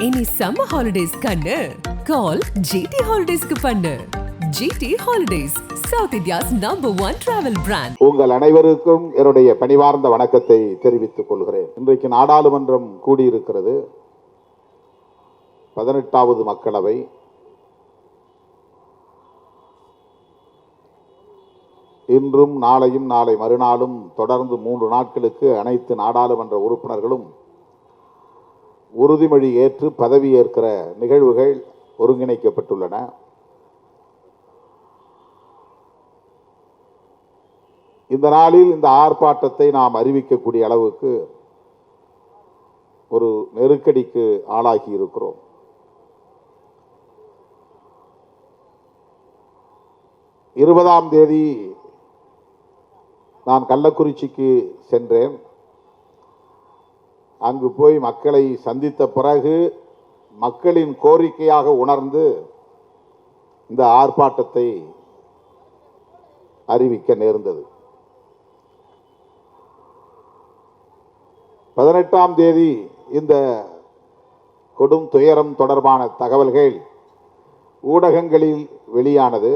இனி summer holidays கண்ணு கால் GT ஹாலிடேஸ்க்கு பண்ணு. GT holidays, south India's #1 travel brand. உங்கள் அனைவருக்கும் என்னுடைய பணிவார்ந்த வணக்கத்தை தெரிவித்துக் கொள்கிறேன். இன்றைக்கு நாடாளுமன்றம் கூடியிருக்கிறது. 18வது மக்களவை. இன்றும் நாளையும் நாளை மறுநாளும் தொடர்ந்து 3 நாட்களுக்கு அனைத்து நாடாளுமன்ற உறுப்பினர்களும் உறுதிமொழி ஏற்று பதவியேற்கிற நிகழ்வுகள் ஒருங்கிணைக்கப்பட்டுள்ளன. இந்த நாளில் இந்த ஆர்ப்பாட்டத்தை நாம் அறிவிக்கக்கூடிய அளவுக்கு ஒரு நெருக்கடிக்கு ஆளாகி இருக்கிறோம். இருபதாம் தேதி நான் கள்ளக்குறிச்சிக்கு சென்றேன். அங்கு போய் மக்களை சந்தித்த பிறகு மக்களின் கோரிக்கையாக உணர்ந்து இந்த ஆர்ப்பாட்டத்தை அறிவிக்க நேர்ந்தது. 18ஆம் தேதி இந்த கொடும் துயரம் தொடர்பான தகவல்கள் ஊடகங்களில் வெளியானது.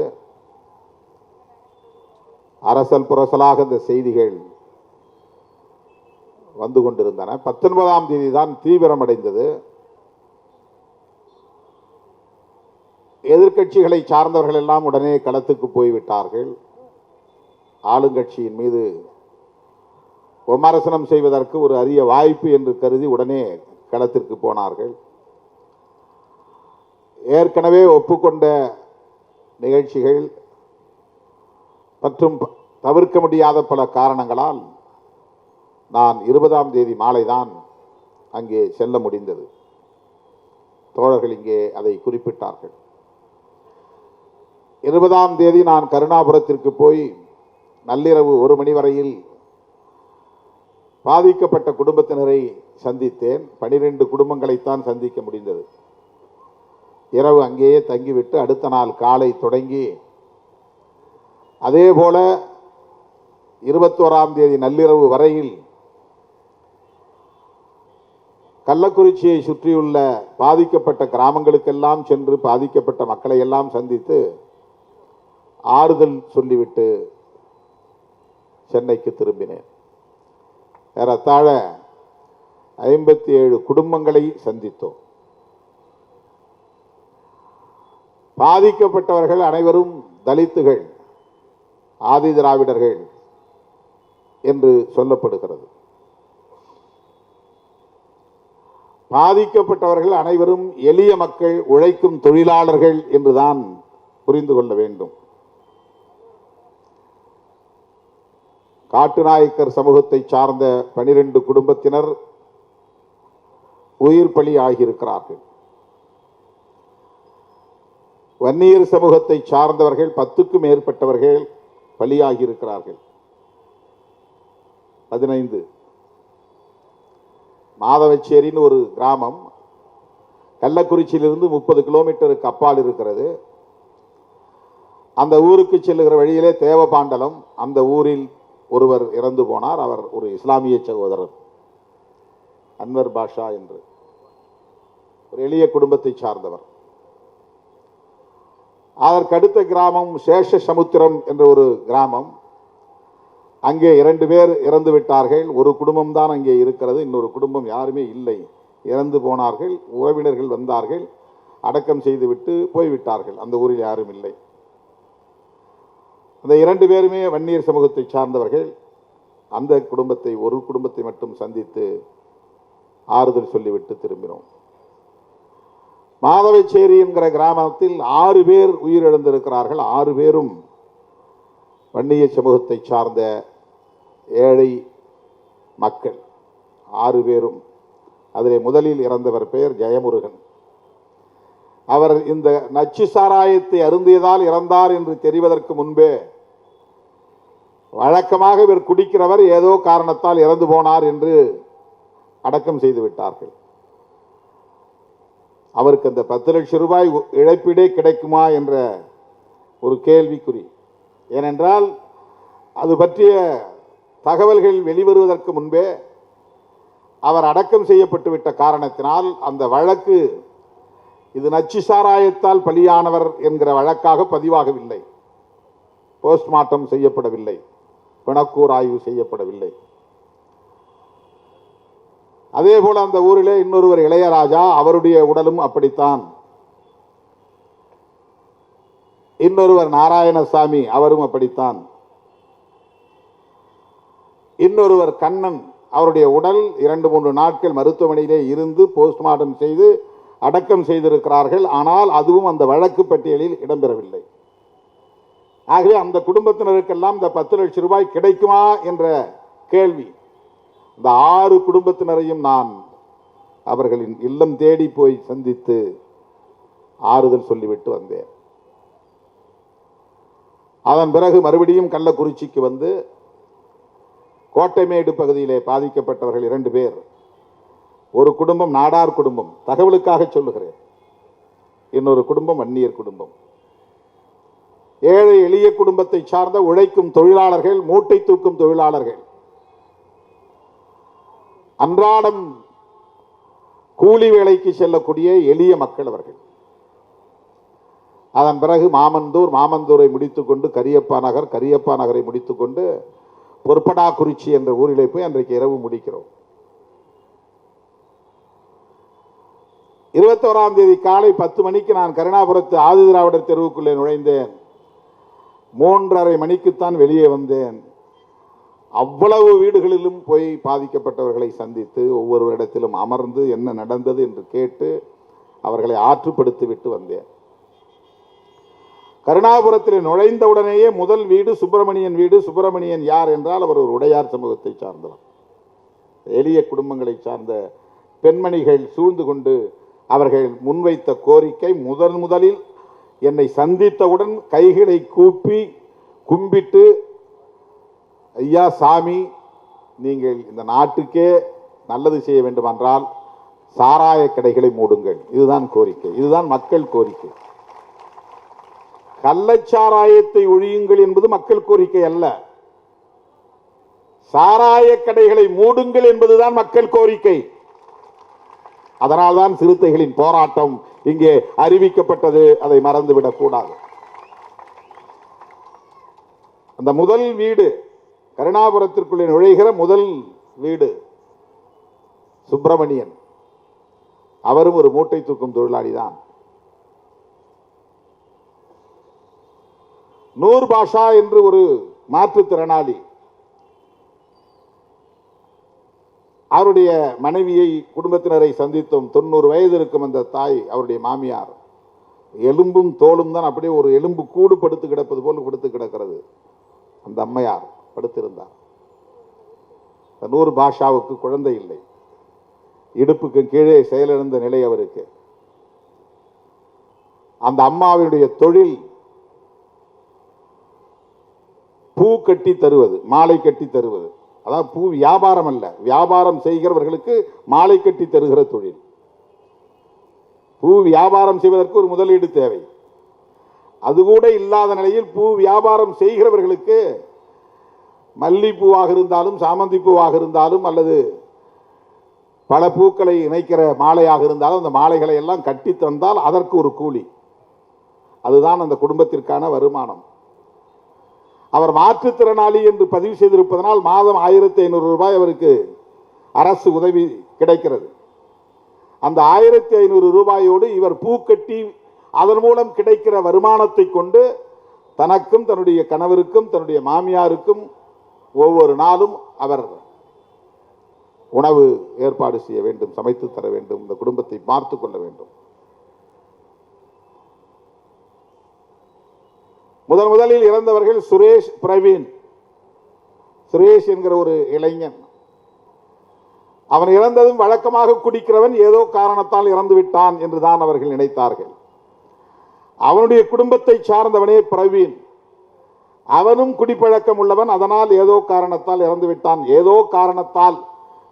அரசல் புரசலாக இந்த செய்திகள் வந்து கொண்டிருந்தன. 19ஆம் தேதி தான் தீவிரமடைந்தது. எதிர்க்கட்சிகளை சார்ந்தவர்கள் எல்லாம் உடனே களத்துக்கு போய்விட்டார்கள். ஆளுங்கட்சியின் மீது விமர்சனம் செய்வதற்கு ஒரு அரிய வாய்ப்பு என்று கருதி உடனே களத்திற்கு போனார்கள். ஏற்கனவே ஒப்புக்கொண்ட நிகழ்ச்சிகள் மற்றும் தவிர்க்க முடியாத பல காரணங்களால் நான் 20ஆம் தேதி மாலைதான் அங்கே செல்ல முடிந்தது. தோழர்கள் இங்கே அதை குறிப்பிட்டார்கள். 20ஆம் தேதி நான் கருணாபுரத்திற்கு போய் நள்ளிரவு 1 மணி வரையில் பாதிக்கப்பட்ட குடும்பத்தினரை சந்தித்தேன். 12 குடும்பங்களைத்தான் சந்திக்க முடிந்தது. இரவு அங்கேயே தங்கிவிட்டு அடுத்த நாள் காலை தொடங்கி அதே போல 21ஆம் தேதி நள்ளிரவு வரையில் கள்ளக்குறிச்சியை சுற்றியுள்ள பாதிக்கப்பட்ட கிராமங்களுக்கெல்லாம் சென்று பாதிக்கப்பட்ட மக்களை எல்லாம் சந்தித்து ஆறுதல் சொல்லிவிட்டு சென்னைக்கு திரும்பினேன். ஏறத்தாழ 57 குடும்பங்களை சந்தித்தோம். பாதிக்கப்பட்டவர்கள் அனைவரும் தலித்துகள், ஆதி திராவிடர்கள் என்று சொல்லப்படுகிறது. பாதிக்கப்பட்டவர்கள் அனைவரும் எளிய மக்கள், உழைக்கும் தொழிலாளர்கள் என்றுதான் புரிந்து கொள்ள வேண்டும். காட்டுநாயக்கர் சமூகத்தை சார்ந்த 12 குடும்பத்தினர் உயிர் பலி ஆகியிருக்கிறார்கள். வன்னியர் சமூகத்தை சார்ந்தவர்கள் 10க்கும் மேற்பட்டவர்கள் பலியாகியிருக்கிறார்கள். 15. மாதவச்சேரின்னு ஒரு கிராமம் கள்ளக்குறிச்சியிலிருந்து 30 கிலோமீட்டருக்கு அப்பால் இருக்கிறது. அந்த ஊருக்கு செல்லுகிற வழியிலே தேவபாண்டலம், அந்த ஊரில் ஒருவர் இறந்து போனார். அவர் ஒரு இஸ்லாமிய சகோதரர், அன்வர் பாஷா என்று ஒரு எளிய குடும்பத்தை சார்ந்தவர். அதற்கடுத்த கிராமம் சேஷசமுத்திரம் என்ற ஒரு கிராமம். அங்கே 2 பேர் இறந்து விட்டார்கள். ஒரு குடும்பம் தான் அங்கே இருக்கிறது, இன்னொரு குடும்பம் யாருமே இல்லை, இறந்து போனார்கள். உறவினர்கள் வந்தார்கள், அடக்கம் செய்துவிட்டு போய்விட்டார்கள். அந்த ஊரில் யாரும் இல்லை. அந்த 2 பேருமே வன்னியர் சமூகத்தை சார்ந்தவர்கள். அந்த குடும்பத்தை, ஒரு குடும்பத்தை மட்டும் சந்தித்து ஆறுதல் சொல்லிவிட்டு திரும்பினோம். மாதவச்சேரி என்கிற கிராமத்தில் 6 பேர் உயிரிழந்திருக்கிறார்கள். 6 பேரும் வன்னிய சமூகத்தை சார்ந்த ஏழை மக்கள். 6 பேரும். அதில் முதலில் இறந்தவர் பெயர் ஜெயமுருகன். அவர் இந்த நச்சு சாராயத்தை அருந்தியதால் இறந்தார் என்று தெரிவதற்கு முன்பே வழக்கமாக இவர் குடிக்கிறவர், ஏதோ காரணத்தால் இறந்து போனார் என்று அடக்கம் செய்து விட்டார்கள். அவருக்கு அந்த 10 லட்சம் ரூபாய் இழப்பீடே கிடைக்குமா என்ற ஒரு கேள்விக்குறி. ஏனென்றால் அது பற்றிய தகவல்கள் வெளிவருவதற்கு முன்பே அவர் அடக்கம் செய்யப்பட்டு விட்ட காரணத்தினால் அந்த வழக்கு இது நச்சு சாராயத்தால் பலியானவர் என்கிற வழக்காக பதிவாகவில்லை. போஸ்ட்மார்ட்டம் செய்யப்படவில்லை, பிணக்கூர் ஆய்வு செய்யப்படவில்லை. அதே போல அந்த ஊரிலே இன்னொருவர் இளையராஜா, அவருடைய உடலும் அப்படித்தான். இன்னொருவர் நாராயணசாமி, அவரும் அப்படித்தான். இன்னொருவர் கண்ணன், அவருடைய உடல் 2-3 நாட்கள் மருத்துவமனையிலே இருந்து போஸ்ட்மார்ட்டம் செய்து அடக்கம் செய்திருக்கிறார்கள். ஆனால் அதுவும் அந்த வழக்கு பட்டியலில் இடம்பெறவில்லை. ஆகவே அந்த குடும்பத்தினருக்கெல்லாம் இந்த 10 லட்சம் ரூபாய் கிடைக்குமா என்ற கேள்வி. இந்த 6 குடும்பத்தினரையும் நான் அவர்களின் இல்லம் தேடி போய் சந்தித்து ஆறுதல் சொல்லிவிட்டு வந்தேன். அதன் பிறகு மறுபடியும் கள்ளக்குறிச்சிக்கு வந்து கோட்டைமேடு பகுதியிலே பாதிக்கப்பட்டவர்கள் 2 பேர். ஒரு குடும்பம் நாடார் குடும்பம், தகவலுக்காக சொல்லுகிறேன். இன்னொரு குடும்பம் வன்னியர் குடும்பம். ஏழை எளிய குடும்பத்தை சார்ந்த உழைக்கும் தொழிலாளர்கள், மூட்டை தூக்கும் தொழிலாளர்கள், அன்றாடம் கூலி வேலைக்கு செல்லக்கூடிய எளிய மக்கள் அவர்கள். அதன் பிறகு மாமந்தூரை முடித்துக்கொண்டு கரியப்பா நகரை முடித்துக்கொண்டு பொற்படாக்குறிச்சி என்ற ஊரிலே போய் அன்றைக்கு இரவு முடிக்கிறோம். 21ஆம் தேதி காலை 10 மணிக்கு நான் கருணாபுரத்து ஆதிதிராவிடர் தெருவுக்குள்ளே நுழைந்தேன். 3:30 மணிக்குத்தான் வெளியே வந்தேன். அவ்வளவு வீடுகளிலும் போய் பாதிக்கப்பட்டவர்களை சந்தித்து ஒவ்வொரு இடத்திலும் அமர்ந்து என்ன நடந்தது என்று கேட்டு அவர்களை ஆற்றுப்படுத்தி விட்டு வந்தேன். கருணாபுரத்தில் நுழைந்தவுடனேயே முதல் வீடு சுப்பிரமணியன் வீடு. சுப்பிரமணியன் யார் என்றால் அவர் ஒரு உடையார் சமூகத்தை சார்ந்தவர். எளிய குடும்பங்களை சார்ந்த பெண்மணிகள் சூழ்ந்து கொண்டு அவர்கள் முன்வைத்த கோரிக்கை, முதலில் என்னை சந்தித்தவுடன் கைகளை கூப்பி கும்பிட்டு, ஐயா சாமி, நீங்கள் இந்த நாட்டுக்கே நல்லது செய்ய வேண்டுமென்றால் சாராய கடைகளை மூடுங்கள். இதுதான் கோரிக்கை, இதுதான் மக்கள் கோரிக்கை. கள்ளச்சாராயத்தை ஒழியுங்கள் என்பது மக்கள் கோரிக்கை அல்ல. சாராய கடைகளை மூடுங்கள் என்பதுதான் மக்கள் கோரிக்கை. அதனால்தான் சிறுத்தைகளின் போராட்டம் இங்கே அறிவிக்கப்பட்டது. அதை மறந்துவிடக் கூடாது. அந்த முதல் வீடு, கருணாபுரத்திற்குள்ளே நுழைகிற முதல் வீடு சுப்பிரமணியன். அவரும் ஒரு மூட்டை தூக்கும் தொழிலாளி தான். நூர் பாஷா என்று ஒரு மாற்றுத்திறனாளி, அவருடைய மனைவியை குடும்பத்தினரை சந்தித்தோம். 90 வயது இருக்கும் அந்த தாய், அவருடைய மாமியார். எலும்பும் தோலும் தான், அப்படியே ஒரு எலும்பு கூடு படுத்து கிடப்பது போல் படுத்து கிடக்கிறது. அந்த அம்மையார் படுத்திருந்தார். நூர் பாஷாவுக்கு குழந்தை இல்லை, இடுப்புக்கு கீழே செயலிழந்த நிலை அவருக்கு. அந்த அம்மாவினுடைய தொழில் பூ கட்டி தருவது, மாலை கட்டி தருவது. அதாவது பூ வியாபாரம் அல்ல, வியாபாரம் செய்கிறவர்களுக்கு மாலை கட்டி தருகிற தொழில். பூ வியாபாரம் செய்வதற்கு ஒரு முதலீடு தேவை. அது கூட இல்லாத நிலையில் பூ வியாபாரம் செய்கிறவர்களுக்கு மல்லிப்பூவாக இருந்தாலும் சாமந்தி பூவாக இருந்தாலும் அல்லது பல பூக்களை இணைக்கிற மாலையாக இருந்தாலும் அந்த மாலைகளை எல்லாம் கட்டி தந்தால் அதற்கு ஒரு கூலி. அதுதான் அந்த குடும்பத்திற்கான வருமானம். அவர் மாற்றுத்திறனாளி என்று பதிவு செய்திருப்பதனால் மாதம் 1500 ரூபாய் அவருக்கு அரசு உதவி கிடைக்கிறது. அந்த 1500 ரூபாயோடு இவர் பூக்கட்டி அதன் மூலம் கிடைக்கிற வருமானத்தை கொண்டு தனக்கும் தன்னுடைய கணவருக்கும் தன்னுடைய மாமியாருக்கும் ஒவ்வொரு நாளும் அவர் உணவு ஏற்பாடு செய்ய வேண்டும், சமைத்து தர வேண்டும், இந்த குடும்பத்தை பார்த்து கொள்ள வேண்டும். முதலில் இறந்தவர்கள் சுரேஷ், பிரவீன். சுரேஷ் என்கிற ஒரு இளைஞன். அவன் இறந்ததும் வழக்கமாக குடிக்கிறவன், ஏதோ காரணத்தால் இறந்து விட்டான் என்றுதான் அவர்கள் நினைத்தார்கள். அவனுடைய குடும்பத்தை சார்ந்தவனே பிரவீன். அவனும் குடிப்பழக்கம் உள்ளவன், அதனால் ஏதோ காரணத்தால் இறந்து விட்டான். ஏதோ காரணத்தால்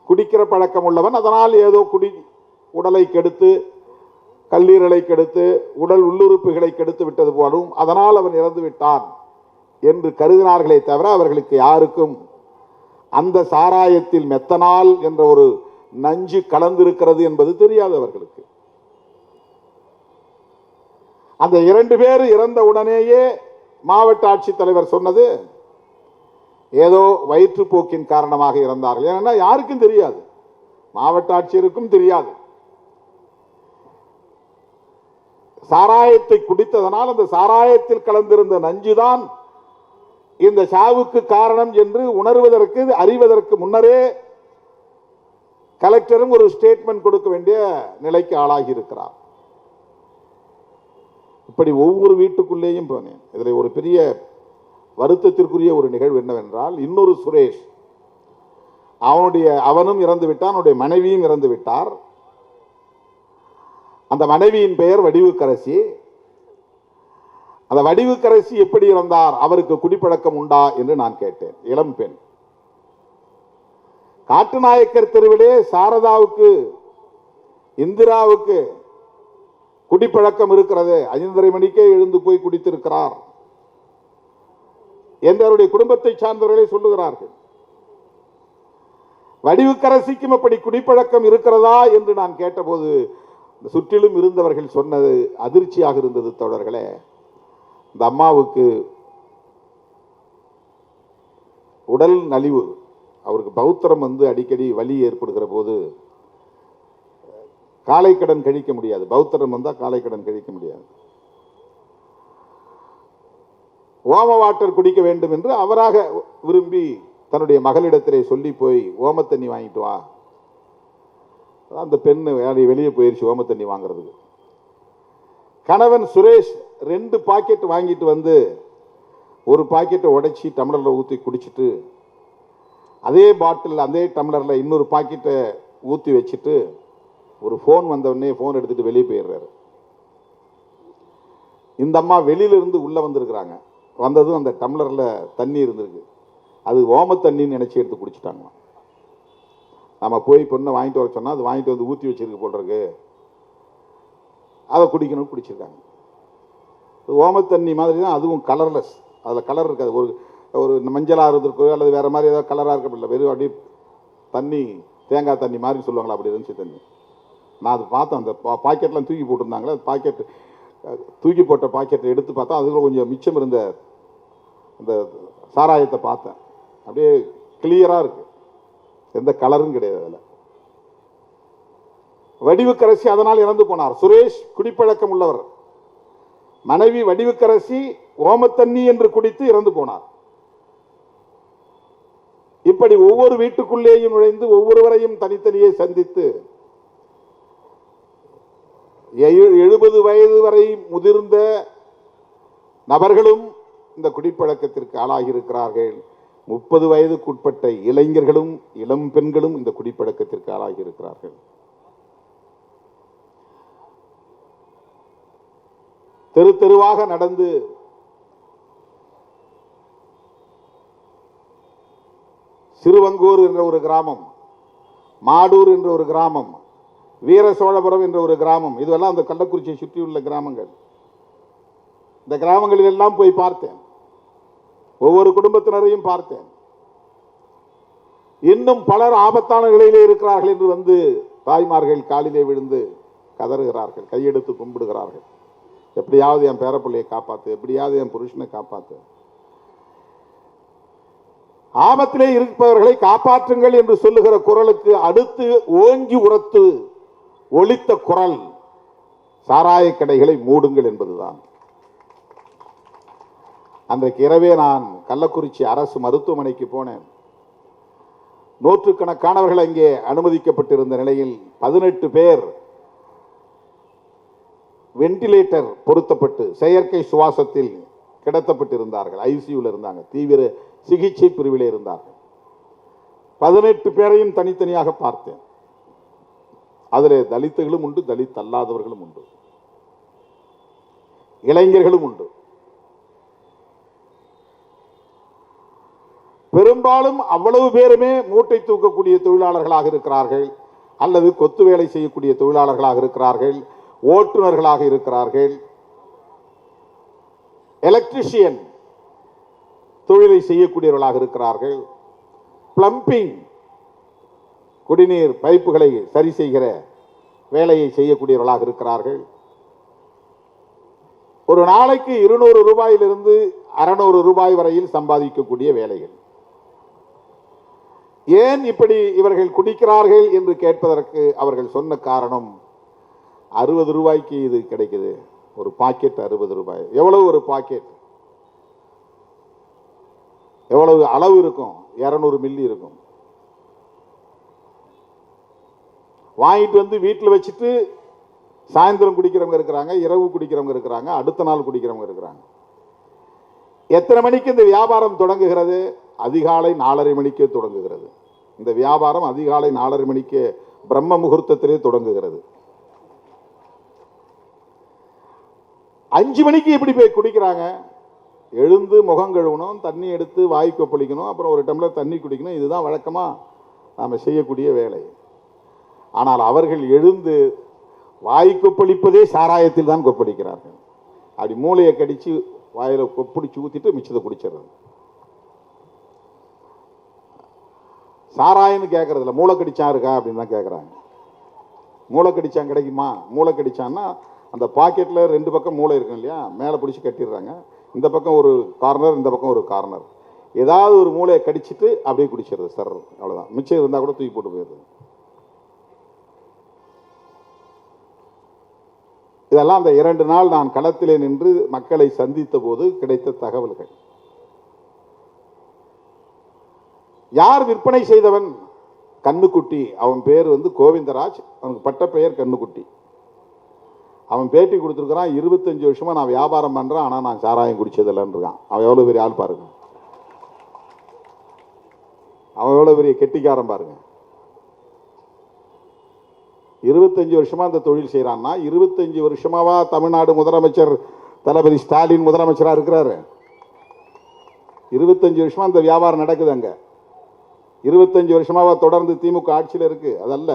குடிக்கிற பழக்கம் உள்ளவன், அதனால் ஏதோ உடலை கெடுத்து, கல்லீரலை கெடுத்து, உடல் உள்ளுறுப்புகளை கெடுத்து விட்டது போலும், அதனால் அவன் இறந்து விட்டான் என்று கருதினார்களே தவிர அவர்களுக்கு யாருக்கும் அந்த சாராயத்தில் மெத்தனால் என்ற ஒரு நஞ்சு கலந்திருக்கிறது என்பது தெரியாது அவர்களுக்கு. அந்த 2 பேர் இறந்த உடனேயே மாவட்ட ஆட்சித்தலைவர் சொன்னது ஏதோ வயிற்றுப்போக்கின் காரணமாக இறந்தார்கள். ஏன்னா யாருக்கும் தெரியாது, மாவட்ட ஆட்சியருக்கும் தெரியாது. சாராயத்தை குடித்ததனால் அந்த சாராயத்தில் கலந்திருந்த நஞ்சுதான் இந்த சாவுக்கு காரணம் என்று உணர்வதற்கு அறிவதற்கு முன்னரே கலெக்டரும் ஒரு ஸ்டேட்மெண்ட் கொடுக்க வேண்டிய நிலைக்கு ஆளாகி இருக்கிறார். இப்படி ஒவ்வொரு வீட்டுக்குள்ளேயும் போனேன். இதில் ஒரு பெரிய வருத்தத்திற்குரிய ஒரு நிகழ்வு என்னவென்றால், இன்னொரு சுரேஷ் அவனும் இறந்து விட்டான், அவனுடைய மனைவியும் இறந்து விட்டார். அந்த மனைவியின் பெயர் வடிவுக்கரசி. அந்த வடிவுக்கரசி எப்படி இறந்தார், அவருக்கு குடிப்பழக்கம் உண்டா என்று நான் கேட்டேன். இளம் பெண். காட்டுநாயக்கர் தெருவிலே சாரதாவுக்கு இந்திராவுக்கு குடிப்பழக்கம் இருக்கிறது, 5:30 மணிக்கே எழுந்து போய் குடித்திருக்கிறார் என்று அவருடைய குடும்பத்தை சார்ந்தவர்களே சொல்லுகிறார்கள். வடிவுக்கரசிக்கும் அப்படி குடிப்பழக்கம் இருக்கிறதா என்று நான் கேட்டபோது சுற்றிலும் இருந்தவர்கள் சொன்னது அதிர்ச்சியாக இருந்தது. தோழர்களே, இந்த அம்மாவுக்கு உடல் நலிவு, அவருக்கு பௌத்திரம் அடிக்கடி வலி ஏற்படுகிற போது காலை கடன் கழிக்க முடியாது. பௌத்திரம் வந்தால் காலை கடன் கழிக்க முடியாது. ஓம வாட்டர் குடிக்க வேண்டும் என்று அவராக விரும்பி தன்னுடைய மகளிடத்திலே சொல்லி போய் ஓம தண்ணி வாங்கிட்டு வா. அந்த பெண் வெளியே போயிருச்சு ஓம தண்ணி வாங்குறதுக்கு. கணவன் சுரேஷ் 2 பாக்கெட் வாங்கிட்டு வந்து ஒரு பாக்கெட்டை உடைச்சி டம்ளரில் ஊற்றி குடிச்சிட்டு அதே பாட்டில் அதே டம்ளரில் இன்னொரு பாக்கெட்டை ஊற்றி வச்சுட்டு ஒரு ஃபோன் வந்தவுடனே ஃபோன் எடுத்துட்டு வெளியே போயிடுறாரு. இந்த அம்மா வெளியிலிருந்து உள்ளே வந்திருக்கிறாங்க. வந்ததும் அந்த டம்ளரில் தண்ணி இருந்திருக்கு, அது ஓம தண்ணின்னு நினச்சி எடுத்து குடிச்சிட்டாங்க. நம்ம போய் பொண்ணை வாங்கிட்டு வர சொன்னால் அது வாங்கிட்டு வந்து ஊற்றி வச்சிருக்கு போல் இருக்கு, அதை குடிக்கணும்னு குடிச்சிருக்காங்க. ஓம தண்ணி மாதிரி தான் அதுவும் கலர்லெஸ், அதில் கலர் இருக்காது. ஒரு மஞ்சளாக இருந்திருக்கோ அல்லது வேறு மாதிரி ஏதாவது கலராக இருக்க, வெறும் அப்படியே தண்ணி தேங்காய் தண்ணி மாதிரி சொல்லுவாங்களா, அப்படி இருந்துச்சு தண்ணி. நான் அது பார்த்தேன், அந்த பாக்கெட்லாம் தூக்கி போட்டிருந்தாங்களே, பாக்கெட்டு தூக்கி போட்ட பாக்கெட்டை எடுத்து பார்த்தா அதுக்குள்ள கொஞ்சம் மிச்சம் இருந்த அந்த சாராயத்தை பார்த்தேன். அப்படியே கிளியராக இருக்கு, எந்த கலரும் கிடையாது அதில். வடிவுக்கரசி அதனால் இறந்து போனார். சுரேஷ் குடிப்பழக்கம் உள்ளவர், மனைவி வடிவுக்கரசி ஓமத்தண்ணி என்று குடித்து இறந்து போனார். இப்படி ஒவ்வொரு வீட்டுக்குள்ளேயும் நுழைந்து ஒவ்வொருவரையும் தனித்தனியே சந்தித்து 70 வயது வரை முதிர்ந்த நபர்களும் இந்த குடிப்பழக்கத்திற்கு ஆளாகி இருக்கிறார்கள். 30 வயதுக்குட்பட்ட இளைஞர்களும் இளம் பெண்களும் இந்த குடிப்பழக்கத்திற்கு ஆளாகி இருக்கிறார்கள். தெரு தெருவாக நடந்து சிறுவங்கூர் என்ற ஒரு கிராமம், மாடூர் என்ற ஒரு கிராமம், வீர சோழபுரம் என்ற ஒரு கிராமம், இதுவெல்லாம் அந்த கள்ளக்குறிச்சியை சுற்றியுள்ள கிராமங்கள். இந்த கிராமங்களில் எல்லாம் போய் பார்த்தேன், ஒவ்வொரு குடும்பத்தினரையும் பார்த்தேன். இன்னும் பலர் ஆபத்தான நிலையிலே இருக்கிறார்கள் என்று வந்து தாய்மார்கள் காலிலே விழுந்து கதறுகிறார்கள், கையெடுத்து கும்பிடுகிறார்கள். எப்படியாவது என் பேரப்பிள்ளையை காப்பாத்து, எப்படியாவது என் புருஷனை காப்பாத்து. ஆபத்திலே இருப்பவர்களை காப்பாற்றுங்கள் என்று சொல்லுகிற குரலுக்கு அடுத்து ஓங்கி உரத்து ஒலித்த குரல் சாராய கடைகளை மூடுங்கள் என்பதுதான். அன்றைக்கு இரவே நான் கள்ளக்குறிச்சி அரசு மருத்துவமனைக்கு போனேன். நூற்றுக்கணக்கானவர்கள் அங்கே அனுமதிக்கப்பட்டிருந்த நிலையில் 18 பேர் வெண்டிலேட்டர் பொருத்தப்பட்டு செயற்கை சுவாசத்தில் கிடத்தப்பட்டிருந்தார்கள். ஐசியூவில் இருந்தாங்க, தீவிர சிகிச்சை பிரிவிலே இருந்தார்கள். 18 பேரையும் தனித்தனியாக பார்த்தேன். அதில் தலித்துகளும் உண்டு, தலித் அல்லாதவர்களும் உண்டு, இளைஞர்களும் உண்டு. பெரும்பாலும் அவ்வளவு பேருமே மூட்டை தூக்கக்கூடிய தொழிலாளர்களாக இருக்கிறார்கள், அல்லது கொத்து வேலை செய்யக்கூடிய தொழிலாளர்களாக இருக்கிறார்கள், ஓட்டுநர்களாக இருக்கிறார்கள், எலக்ட்ரிஷியன் தொழிலை செய்யக்கூடியவர்களாக இருக்கிறார்கள், பிளம்பிங் குடிநீர் பைப்புகளை சரி செய்கிற வேலையை செய்யக்கூடியவர்களாக இருக்கிறார்கள். ஒரு நாளைக்கு 200 ரூபாயிலிருந்து 600 ரூபாய் வரையில் சம்பாதிக்கக்கூடிய வேலைகள். ஏன் இப்படி இவர்கள் குடிக்கிறார்கள் என்று கேட்பதற்கு அவர்கள் சொன்ன காரணம், 60 ரூபாய்க்கு இது கிடைக்குது, ஒரு பாக்கெட் 60 ரூபாய். எவ்வளவு ஒரு பாக்கெட், எவ்வளவு அளவு இருக்கும்? 200 மில்லி இருக்கும். வாங்கிட்டு வந்து வீட்டில் வச்சுட்டு சாயந்தரம் குடிக்கிறவங்க இருக்கிறாங்க, இரவு குடிக்கிறவங்க இருக்கிறாங்க, அடுத்த நாள் குடிக்கிறவங்க இருக்கிறாங்க. எத்தனை மணிக்கு இந்த வியாபாரம் தொடங்குகிறது? அதிகாலை 4:30 மணிக்கே தொடங்குகிறது. இந்த வியாபாரம் அதிகாலை 4:30 மணிக்கே பிரம்ம முகூர்த்தத்திலே தொடங்குகிறது. 5 மணிக்கு எப்படி போய் குடிக்கிறாங்க? எழுந்து முகம் கழுவணும், தண்ணி எடுத்து வாய் கொப்பளிக்கணும், அப்புறம் ஒரு டம்ளர் தண்ணி குடிக்கணும். இதுதான் வழக்கமாக நாம் செய்யக்கூடிய வேலை. ஆனால் அவர்கள் எழுந்து வாய் கொப்பளிப்பதே சாராயத்தில் தான் கொப்பளிக்கிறார்கள். அப்படி மூளையை கடிச்சு வாயில கொப்பளிச்சு ஊற்றிட்டு மிச்சத்தை குடிச்சிடுறது. சாராயம்னு கேட்கறதில்ல, மூளை கடிச்சான் இருக்கா அப்படின்னு தான் கேட்குறாங்க. மூளை கடிச்சான் கிடைக்குமா? மூளை கடிச்சான்னா அந்த பாக்கெட்டில் 2 பக்கம் மூளை இருக்கும் இல்லையா, மேலே பிடிச்சி கட்டிடுறாங்க. இந்த பக்கம் ஒரு கார்னர், இந்த பக்கம் ஒரு கார்னர். ஏதாவது ஒரு மூளையை கடிச்சிட்டு அப்படியே குடிச்சிடுறது சார், அவ்வளோதான். மிச்சம் இருந்தால் கூட தூக்கி போட்டு போயிடுறது. இதெல்லாம் அந்த 2 நாள் நான் களத்திலே நின்று மக்களை சந்தித்த போது கிடைத்த தகவல்கள். யார் விற்பனை செய்தவன்? கண்ணுக்குட்டி. அவன் பேர் கோவிந்தராஜ், அவனுக்கு பட்ட பெயர் கண்ணுக்குட்டி. அவன் பேட்டி கொடுத்துருக்கிறான், 25 வருஷமா நான் வியாபாரம் பண்றேன், ஆனால் நான் சாராயம் குடிச்சதில்லைன்னு இருக்கான். அவன் எவ்வளோ பெரிய ஆள் பாருங்க, அவன் எவ்வளோ பெரிய கெட்டிக்காரன் பாருங்க. 25 வருஷமா அந்த தொழில் செய்யறான்னா, 25 வருஷமாவா தமிழ்நாடு முதலமைச்சர் தளபதி ஸ்டாலின் முதலமைச்சராக இருக்கிறாரு? 25 வருஷமா அந்த வியாபாரம் நடக்குது அங்க. 25 வருஷமாவா தொடர்ந்து திமுக ஆட்சியில் இருக்கு? அதல்ல.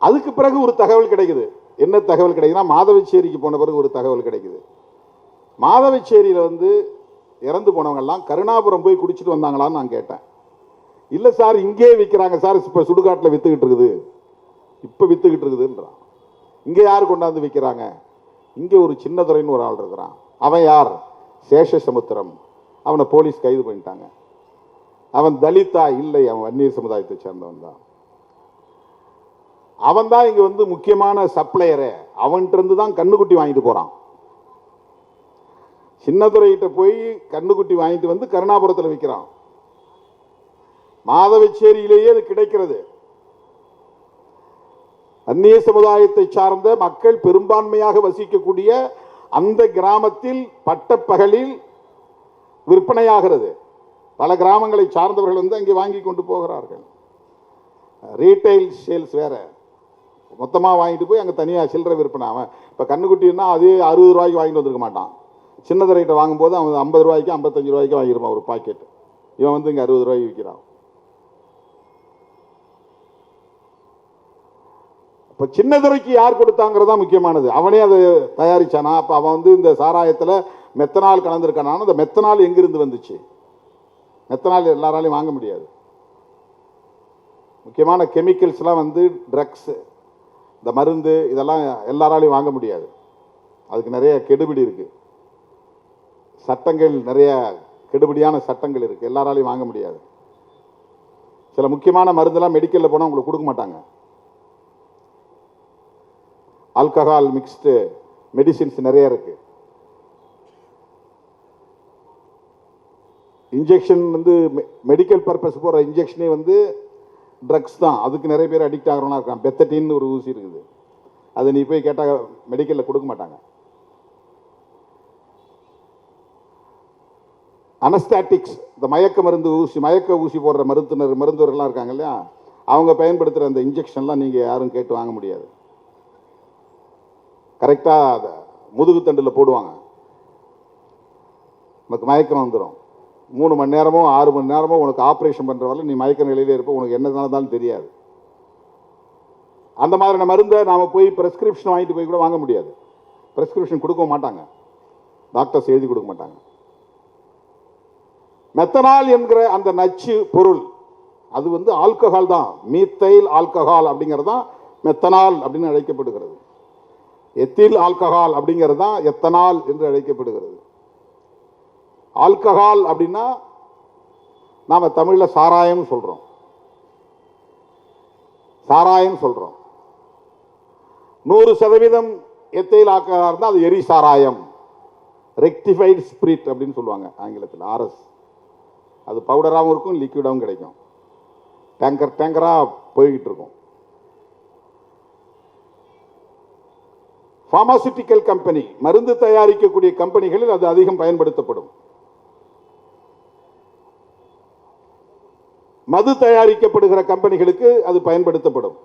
அதுக்கு பிறகு ஒரு தகவல் கிடைக்குது. என்ன தகவல் கிடைக்குதுன்னா, மாதவச்சேரிக்கு போன பிறகு ஒரு தகவல் கிடைக்குது. மாதவச்சேரியில் இறந்து போனவங்க எல்லாம் கருணாபுரம் போய் குடிச்சிட்டு வந்தாங்களான்னு நான் கேட்டேன். இல்லை சார், இங்கே விற்கிறாங்க சார், இப்போ சுடுகாட்டில் வித்துக்கிட்டு இருக்குது, இப்போ வித்துக்கிட்டு இருக்குதுன்றான். இங்கே யார் கொண்டாந்து விற்கிறாங்க? இங்கே ஒரு சின்னதுரைன்னு ஒரு ஆள் இருக்கிறான். அவன் யார்? சேஷசமுத்திரம். அவனை போலீஸ் கைது பண்ணிட்டாங்க. அவன் தலிதா? இல்லை, அவன் வன்னியர் சமுதாயத்தை சேர்ந்தவன் தான். அவன் தான் இங்க முக்கியமான சப்ளையரு. அவன்கிட்ட இருந்து தான் கண்ணுக்குட்டி வாங்கிட்டு போறான். சின்னதுரைகிட்ட போய் கண்ணுக்குட்டி வாங்கிட்டு கருணாபுரத்தில் விற்கிறான். மாதவச்சேரியிலேயே அது கிடைக்கிறது. அந்நிய சமுதாயத்தை சார்ந்த மக்கள் பெரும்பான்மையாக வசிக்கக்கூடிய அந்த கிராமத்தில் பட்டப்பகலில் விற்பனையாகிறது. பல கிராமங்களை சார்ந்தவர்கள் அங்கே வாங்கி கொண்டு போகிறார்கள். ரீட்டைல் சேல்ஸ் வேற, மொத்தமாக வாங்கிட்டு போய் அங்கே தனியாக சில்லறை விற்பனை. அவன் இப்போ கண்ணுக்குட்டின்னா அதே 60 ரூபாய்க்கு வாங்கிட்டு வந்துருக்க மாட்டான். சின்னதுரைகிட்ட வாங்கும்போது அவன் 50 ரூபாய்க்கு 55 ரூபாய்க்கு வாங்கிருப்பான் ஒரு பாக்கெட். இவன் இங்கே 60 ரூபாய்க்கு விற்கிறான். இப்போ சின்னதுரைக்கு யார் கொடுத்தாங்கிறதா முக்கியமானது. அவனே அதை தயாரிச்சானா? அப்போ அவன் இந்த சாராயத்தில் மெத்தனால் கலந்துருக்கானா? அந்த மெத்தனால் எங்கிருந்து வந்துச்சு? மெத்தனால் எல்லாராலையும் வாங்க முடியாது. முக்கியமான கெமிக்கல்ஸ்லாம் ட்ரக்ஸ், இந்த மருந்து, இதெல்லாம் எல்லாராலையும் வாங்க முடியாது. அதுக்கு நிறைய கெடுபிடி இருக்கு, சட்டங்கள், நிறைய கெடுபிடியான சட்டங்கள் இருக்கு, எல்லாராலையும் வாங்க முடியாது. சில முக்கியமான மருந்தெல்லாம் மெடிக்கலில் போனால் உங்களுக்கு கொடுக்க மாட்டாங்க. ஆல்கஹால் மிக்ஸ்டு மெடிசின்ஸ் நிறைய இருக்கு. இன்ஜெக்ஷன் மெடிக்கல் பர்பஸ் போகிற இன்ஜெக்ஷனே ட்ரக்ஸ் தான். அதுக்கு நிறைய பேர் அடிக்ட் ஆகிறவனா இருக்கான். பெத்தட்டின்னு ஒரு ஊசி இருக்குது, அதை நீ போய் கேட்டால் மெடிக்கலில் கொடுக்க மாட்டாங்க. அனஸ்டாட்டிக்ஸ், இந்த மயக்க மருந்து ஊசி, மயக்க ஊசி போடுற மருத்துவர்கள்லாம் இருக்காங்க இல்லையா, அவங்க பயன்படுத்துகிற அந்த இன்ஜெக்ஷன்லாம் நீங்கள் யாரும் கேட்டு வாங்க முடியாது. கரெக்டாக அதை முதுகுத்தண்டில் போடுவாங்க, உனக்கு மயக்கம் வந்துடும். 3 மணி நேரமோ 6 மணி நேரமோ உனக்கு ஆப்ரேஷன் பண்ணுறவரை நீ மயக்க நிலையிலே இருப்ப, உனக்கு என்ன நடந்தாலும் தெரியாது. அந்த மாதிரியான மருந்தை நாம் போய் ப்ரெஸ்கிரிப்ஷன் வாங்கிட்டு போய் கூட வாங்க முடியாது. ப்ரெஸ்கிரிப்ஷன் கொடுக்க மாட்டாங்க, டாக்டர்ஸ் எழுதி கொடுக்க மாட்டாங்க. மெத்தனால் என்கிற அந்த நச்சு பொருள் அது வந்து ஆல்கஹால் தான். மீத்தைல் ஆல்கஹால் அப்படிங்கிறது தான் மெத்தனால் அப்படின்னு அழைக்கப்படுகிறது. எத்தில் ஆல்கஹால் அப்படிங்கிறது தான் எத்தனால் என்று அழைக்கப்படுகிறது. ஆல்கஹால் அப்படின்னா நாம தமிழ்ல சாராயம் சொல்றோம். சாராயம் சொல்றோம். 100% எத்தைல் ஆல்கஹால் இருந்தால் அது எரி சாராயம், ரெக்டிஃபைடு ஸ்பிரிட் அப்படின்னு சொல்லுவாங்க ஆங்கிலத்தில், ஆர்எஸ். அது பவுடராகவும் இருக்கும், லிக்விடாகவும் கிடைக்கும். டேங்கராக போய்கிட்டு இருக்கும். பார்மாசூட்டிக்கல் கம்பெனி, மருந்து தயாரிக்கக்கூடிய கம்பெனிகளில் அது அதிகம் பயன்படுத்தப்படும். மது தயாரிக்கப்படுகிற கம்பெனிகளுக்கு அது பயன்படுத்தப்படும்.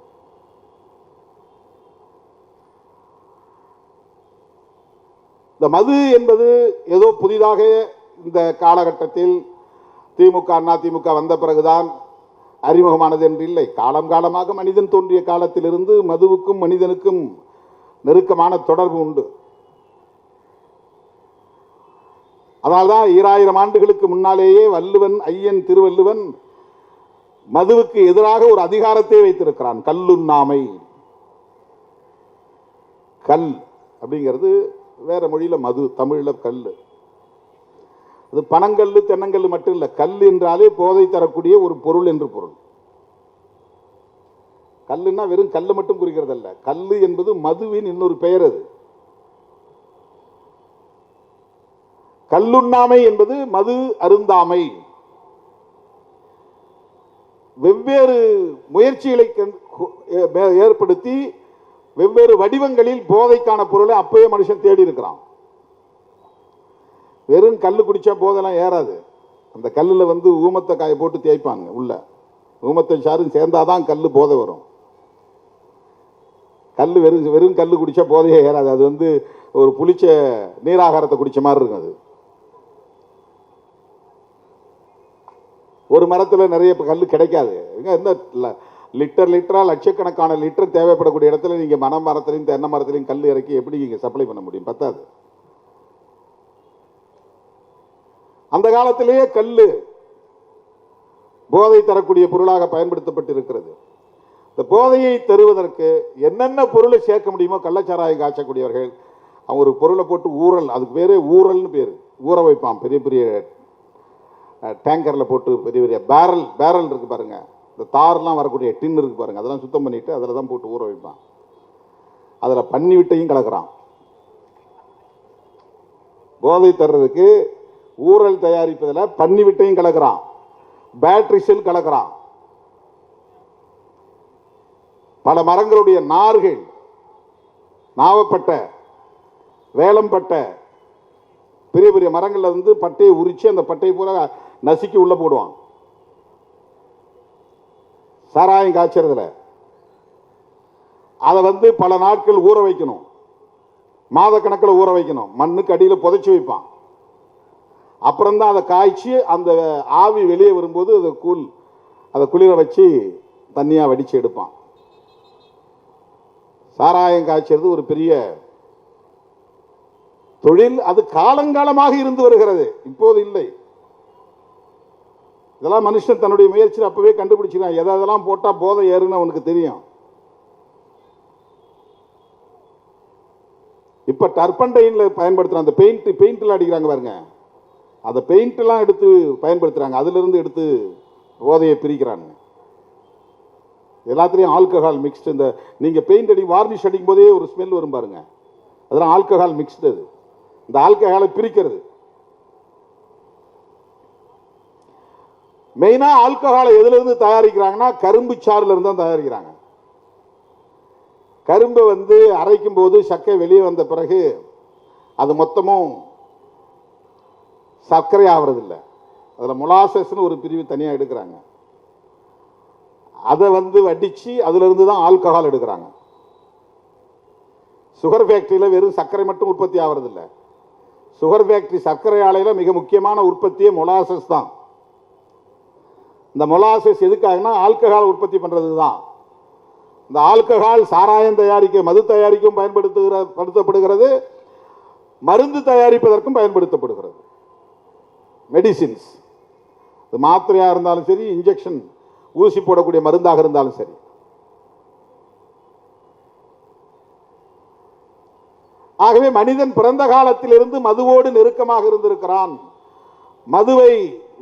இந்த மது என்பது ஏதோ புதிதாக இந்த காலகட்டத்தில் திமுக அதிமுக வந்த பிறகுதான் அறிமுகமானது என்று இல்லை. காலம் காலமாக மனிதன் தோன்றிய காலத்திலிருந்து மதுவுக்கும் மனிதனுக்கும் நெருக்கமான தொடர்பு உண்டு. அதனால்தான் 2000 ஆண்டுகளுக்கு முன்னாலேயே வள்ளுவன், ஐயன் திருவள்ளுவன் மதுவுக்கு எதிராக ஒரு அதிகாரத்தை வைத்திருக்கிறான், கல்லுண்ணாமை. கல் அப்படிங்கிறது வேற மொழியில மது, தமிழ்ல கல்லு. அது பனங்கல்லு தென்னங்கல்லு மட்டும் இல்லை, கல் என்றாலே போதை தரக்கூடிய ஒரு பொருள் என்று பொருள். கல்லுன்னா வெறும் கல்லு மட்டும் குறிக்கிறது அல்ல, கல்லு என்பது மதுவின் இன்னொரு பெயர். அது கல்லுண்ணாமை என்பது மது அருந்தாமை. வெவ்வேறு முயற்சிகளை ஏற்படுத்தி வெவ்வேறு வடிவங்களில் போதைக்கான பொருளை அப்பவே மனுஷன் தேடி இருக்கிறான். வெறும் கல்லு குடிச்சா போதெல்லாம் ஏறாது. அந்த கல்லில் வந்து ஊமத்தை காய போட்டு தேய்ப்பாங்க உள்ள. ஊமத்தை சாரும் சேர்ந்தாதான் கல்லு போதை வரும். கல்லு வெறும் கல்லு குடிச்சா போதையே ஏறாது. அது வந்து ஒரு புளிச்ச நீராகாரத்தை குடிச்ச மாதிரி இருக்கும். அது ஒரு மரத்தில் நிறைய கல்லு கிடைக்காது. என்ன லிட்டரா லட்சக்கணக்கான லிட்டர் தேவைப்படக்கூடிய இடத்துல நீங்க மரத்திலையும் தென்னை மரத்திலையும் கல் இறக்கி எப்படி நீங்க சப்ளை பண்ண முடியும்? பத்தாது. அந்த காலத்திலேயே கல்லு போதை தரக்கூடிய பொருளாக பயன்படுத்தப்பட்டிருக்கிறது. இந்த போதையை தருவதற்கு என்னென்ன பொருளை சேர்க்க முடியுமோ கள்ளச்சாராயம் காய்ச்சக்கூடியவர்கள் அவங்க ஒரு பொருளை போட்டு ஊறல், அதுக்கு பேரு ஊறல்னு பேரு, ஊற வைப்பான். பெரிய பெரிய டேங்கரில் போட்டு பெரிய பெரிய பேரல் இருக்கு பாருங்க, இந்த தார்லாம் வரக்கூடிய டின் இருக்கு பாருங்க, அதெல்லாம் சுத்தம் பண்ணிட்டு அதில் தான் போட்டு ஊற வைப்பான். அதில் பன்னி விட்டையும் கலக்கிறான். போதை தர்றதுக்கு ஊறல் தயாரிப்பதில் பன்னி விட்டையும் கலக்கிறான், பேட்டரி செல் கலக்கிறான். பல மரங்களுடைய நார்கள், நாவப்பட்ட வேலம்பட்ட பெரிய பெரிய மரங்கள்ல வந்து பட்டையை உரிச்சு அந்த பட்டையை பூரா நசுக்கி உள்ள போடுவான். சாராயம் காய்ச்சறதுல அதை வந்து பல நாட்கள் ஊற வைக்கணும், மாதக்கணக்கில் ஊற வைக்கணும், மண்ணுக்கு அடியில் புதைச்சி வைப்பான். அப்புறம்தான் அதை காய்ச்சி அந்த ஆவி வெளியே வரும்போது அதை குளிர வச்சு தண்ணியாக வடித்து எடுப்பான். சாராயம் காய்ச்சறது ஒரு பெரிய தொழில். அது காலங்காலமாக இருந்து வருகிறது, இப்போது இல்லை. இதெல்லாம் மனுஷன் தன்னுடைய முயற்சியில் அப்பவே கண்டுபிடிச்சிருக்கான். எதெல்லாம் போட்டா போதை ஏறுன்னு அவனுக்கு தெரியும். இப்ப டர்பன்டைன்ல பயன்படுத்துறாங்க, அந்த பெயிண்ட்ல அடிக்கிறாங்க பாருங்க, அந்த பெயிண்ட் எல்லாம் எடுத்து பயன்படுத்துறாங்க. அதுல இருந்து எடுத்து போதையை பிரிக்கிறாங்க. எல்லாத்துலயும் ஆல்கஹால் மிக்ஸ்டு. இந்த நீங்க பெயிண்ட் அடி வார்னிஷ் அடிக்கும் போதே ஒரு ஸ்மெல் வரும் பாருங்க, அதெல்லாம் ஆல்கஹால் மிக்ஸ்டு. அது இந்த ஆல்கஹாலை பிரிக்கிறது. மெயினா ஆல்கஹாலை எதுல இருந்து தயாரிக்கிறாங்கன்னா கரும்பு சாறுல இருந்து தான் தயாரிக்கிறாங்க. கரும்பை வந்து அரைக்கும் போது சக்கை வெளியே வந்த பிறகு அது மொத்தமும் சர்க்கரை ஆகிறது இல்லை. அதுல மொலாசஸ்னு ஒரு பிரிவு தனியாக எடுக்கிறாங்க. அதை வந்து வடிச்சு அதுல இருந்து தான் ஆல்கஹால் எடுக்கிறாங்க. சுகர் ஃபேக்டரியில் வெறும் சர்க்கரை மட்டும் உற்பத்தி ஆகிறது இல்லை. சுகர் ஃபேக்டரி சர்க்கரை ஆலையில் மிக முக்கியமான உற்பத்தியே மொலாசஸ் தான். இந்த மொலாசஸ் எதுக்காகனா ஆல்கஹால் உற்பத்தி பண்றது தான். இந்த ஆல்கஹால் சாராயம் தயாரிக்க, மது தயாரிக்கும் பயன்படுத்தப்படுகிறது, மருந்து தயாரிப்பதற்கும் பயன்படுத்தப்படுகிறது. மெடிசின்ஸ். இது மாத்திரையாக இருந்தாலும் சரி, இன்ஜெக்ஷன் ஊசி போடக்கூடிய மருந்தாக இருந்தாலும் சரி. ஆகவே மனிதன் பிறந்த காலத்திலிருந்து மதுவோடு நெருக்கமாக இருந்திருக்கிறான், மதுவை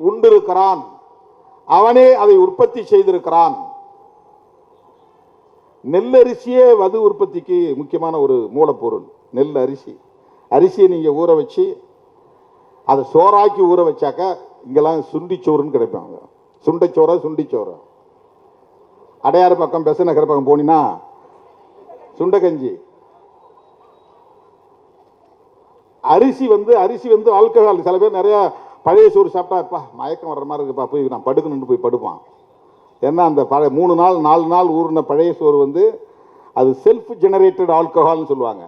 உண்டிருக்கிறான், அவனே அதை உற்பத்தி செய்திருக்கிறான். நெல்லரிசியே மது உற்பத்திக்கு முக்கியமான ஒரு மூலப்பொருள். நெல் அரிசி, அரிசியை நீங்க ஊற வச்சு அதை சோறாக்கி ஊற வச்சாக்க இங்கெல்லாம் சுண்டிச்சோறுன்னு கிடைப்பாங்க. சுண்டைச்சோற, சுண்டிச்சோறு. அடையாறு பக்கம், பெச நகர் பக்கம் போனீங்கன்னா சுண்டகஞ்சி. அரிசி வந்து ஆல்கஹால். சில பேர் நிறைய பழைய சோறு சாப்பிட்டா மயக்கம் வர்ற மாதிரி இருக்குப்பா, போய் நான் படுக்கணும்னு போய் படுப்பான். ஏன்னா அந்த 3 நாள் 4 நாள் ஊறின பழைய சோறு வந்து அது செல்ஃப் ஜெனரேட்டட் ஆல்கஹால்னு சொல்லுவாங்க,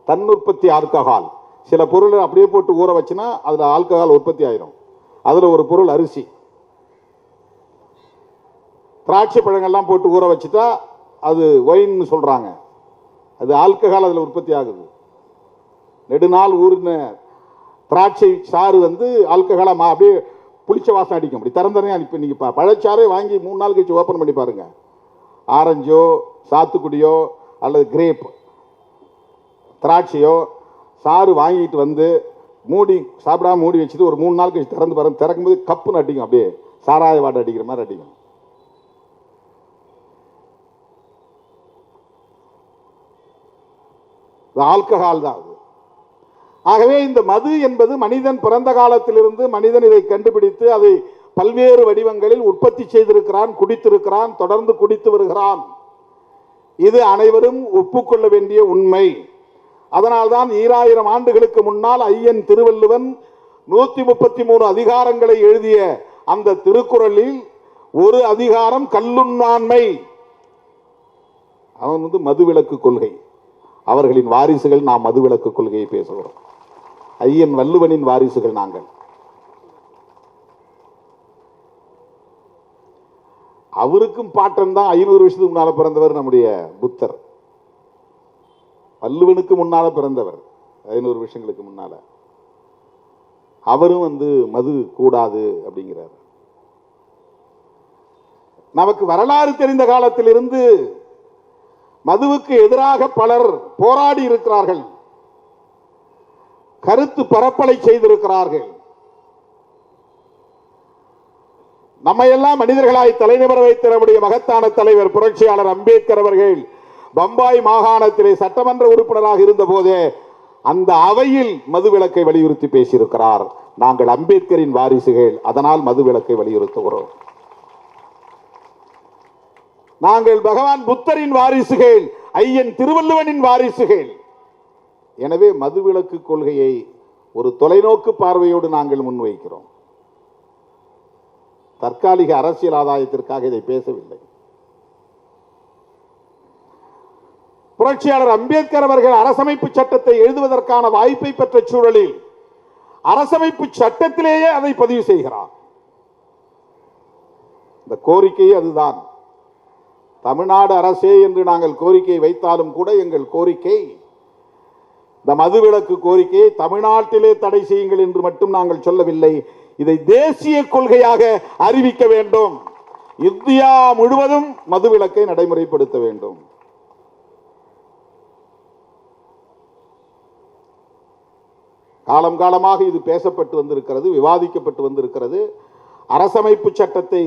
தன்னுற்பத்தி ஆல்கஹால். சில பொருளை அப்படியே போட்டு ஊற வச்சுன்னா அதில் ஆல்கஹால் உற்பத்தி ஆயிரும். அதில் ஒரு பொருள் அரிசி. திராட்சை பழங்கள்லாம் போட்டு ஊற வச்சுட்டா அது ஒயின்னு சொல்கிறாங்க, அது ஆல்கஹால் அதில் உற்பத்தி ஆகுது. நெடுநாள் ஊறின திராட்சை சாறு வந்து ஆல்கஹாலாக அப்படியே புளிச்ச வாசம் அடிக்கும். அப்படி திறந்தனே அனுப்பி நீங்கள் பழச்சாரே வாங்கி 3 நாள் கழிச்சு ஓப்பன் பண்ணி பாருங்க. ஆரஞ்சோ, சாத்துக்குடியோ அல்லது கிரேப் திராட்சையோ சாறு வாங்கிட்டு வந்து மூடி சாப்பிடாம மூடி வச்சுட்டு ஒரு 3 நாள் கழிச்சு திறந்து பாருங்க. திறக்கும்போது கப்புன்னு அடிக்கும், அப்படியே சாராய வாட்டை அடிக்கிற மாதிரி அடிக்கும். ஆல்கஹால் தான் அது. ஆகவே இந்த மது என்பது மனிதன் பிறந்த காலத்திலிருந்து மனிதன் இதை கண்டுபிடித்து அதை பல்வேறு வடிவங்களில் உற்பத்தி செய்திருக்கிறான், குடித்திருக்கிறான், தொடர்ந்து குடித்து வருகிறான். இது அனைவரும் ஒப்புக்கொள்ள வேண்டிய உண்மை. அதனால்தான் 2000 ஆண்டுகளுக்கு முன்னால் ஐயன் திருவள்ளுவன் 133 அதிகாரங்களை எழுதிய அந்த திருக்குறளில் ஒரு அதிகாரம் கல்லுண்ணாண்மை. அவன் வந்து மதுவிலக்கு கொள்கை. அவர்களின் வாரிசுகள் நாம் மதுவிலக்கு கொள்கையை பேசுகிறோம். ஐயன் வள்ளுவனின் வாரிசுகள் நாங்கள். அவருக்கும் பாட்டன் தான் 500 வருஷத்துக்கு முன்னால பிறந்தவர் நம்முடைய புத்தர். வள்ளுவனுக்கு முன்னால பிறந்தவர் 500 வருஷங்களுக்கு முன்னால. அவரும் வந்து மது கூடாது அப்படிங்கிறார். நமக்கு வரலாறு தெரிந்த காலத்திலிருந்து மதுவுக்கு எதிராக பலர் போராடி இருக்கிறார்கள், கருத்து பரப்பலை செய்திருக்கிறார்கள். நம்மையெல்லாம் மனிதர்களாய் தலைநிமிர வைத்த நம்முடைய மகத்தான தலைவர் புரட்சியாளர் அம்பேத்கர் அவர்கள் பம்பாய் மாகாணத்திலே சட்டமன்ற உறுப்பினராக இருந்த போதே அந்த அவையில் மதுவிலக்கை வலியுறுத்தி பேசியிருக்கிறார். நாங்கள் அம்பேத்கரின் வாரிசுகள், அதனால் மதுவிலக்கை வலியுறுத்துகிறோம். நாங்கள் பகவான் புத்தரின் வாரிசுகள், ஐயன் திருவள்ளுவனின் வாரிசுகள். எனவே மதுவிலக்கு கொள்கையை ஒரு தொலைநோக்கு பார்வையோடு நாங்கள் முன்வைக்கிறோம். தற்காலிக அரசியல் ஆதாயத்திற்காக இதை பேசவில்லை. புரட்சியாளர் அம்பேத்கர் அவர்கள் அரசமைப்பு சட்டத்தை எழுதுவதற்கான வாய்ப்பை பெற்ற சூழலில் அரசமைப்பு சட்டத்திலேயே அதை பதிவு செய்கிறார். இந்த கோரிக்கை அதுதான். தமிழ்நாடு அரசே என்று நாங்கள் கோரிக்கை வைத்தாலும் கூட எங்கள் கோரிக்கை இந்த மதுவிலக்கு கோரிக்கையை தமிழ்நாட்டிலே தடை செய்யுங்கள் என்று மட்டும் நாங்கள் சொல்லவில்லை. இதை தேசிய கொள்கையாக அறிவிக்க வேண்டும். இந்தியா முழுவதும் மதுவிலக்கை நடைமுறைப்படுத்த வேண்டும். காலம் காலமாக இது பேசப்பட்டு வந்திருக்கிறது, விவாதிக்கப்பட்டு வந்திருக்கிறது. அரசமைப்பு சட்டத்தை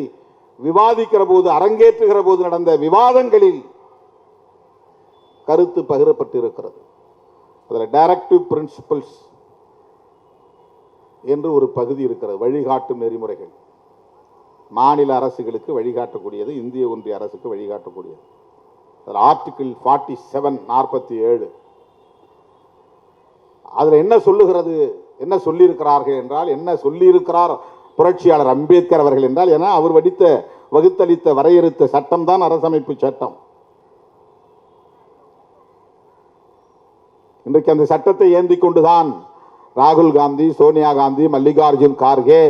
விவாதிக்கிற போது, அரங்கேற்றுகிற போது நடந்த விவாதங்களில் கருத்து பகிரப்பட்டு இருக்கிறது. அதில் டைரக்டிவ் பிரின்சிபல்ஸ் என்று ஒரு பகுதி இருக்கிறது, வழிகாட்டும் நெறிமுறைகள். மாநில அரசுகளுக்கு வழிகாட்டக்கூடியது, இந்திய ஒன்றிய அரசுக்கு வழிகாட்டக்கூடியது. அதில் ஆர்டிகிள் 47 47 அதில் என்ன சொல்லுகிறது, என்ன சொல்லியிருக்கிறார்கள் என்றால், என்ன சொல்லியிருக்கிறார் புரட்சியாளர் அம்பேத்கர் அவர்கள் என்றால், ஏன்னா அவர் வகுத்தளித்த வரையறுத்த சட்டம் தான் அரசமைப்பு சட்டம். இன்றைக்கு அந்த சட்டத்தை ஏந்தி கொண்டுதான் ராகுல் காந்தி, சோனியா காந்தி, மல்லிகார்ஜுன் கார்கே,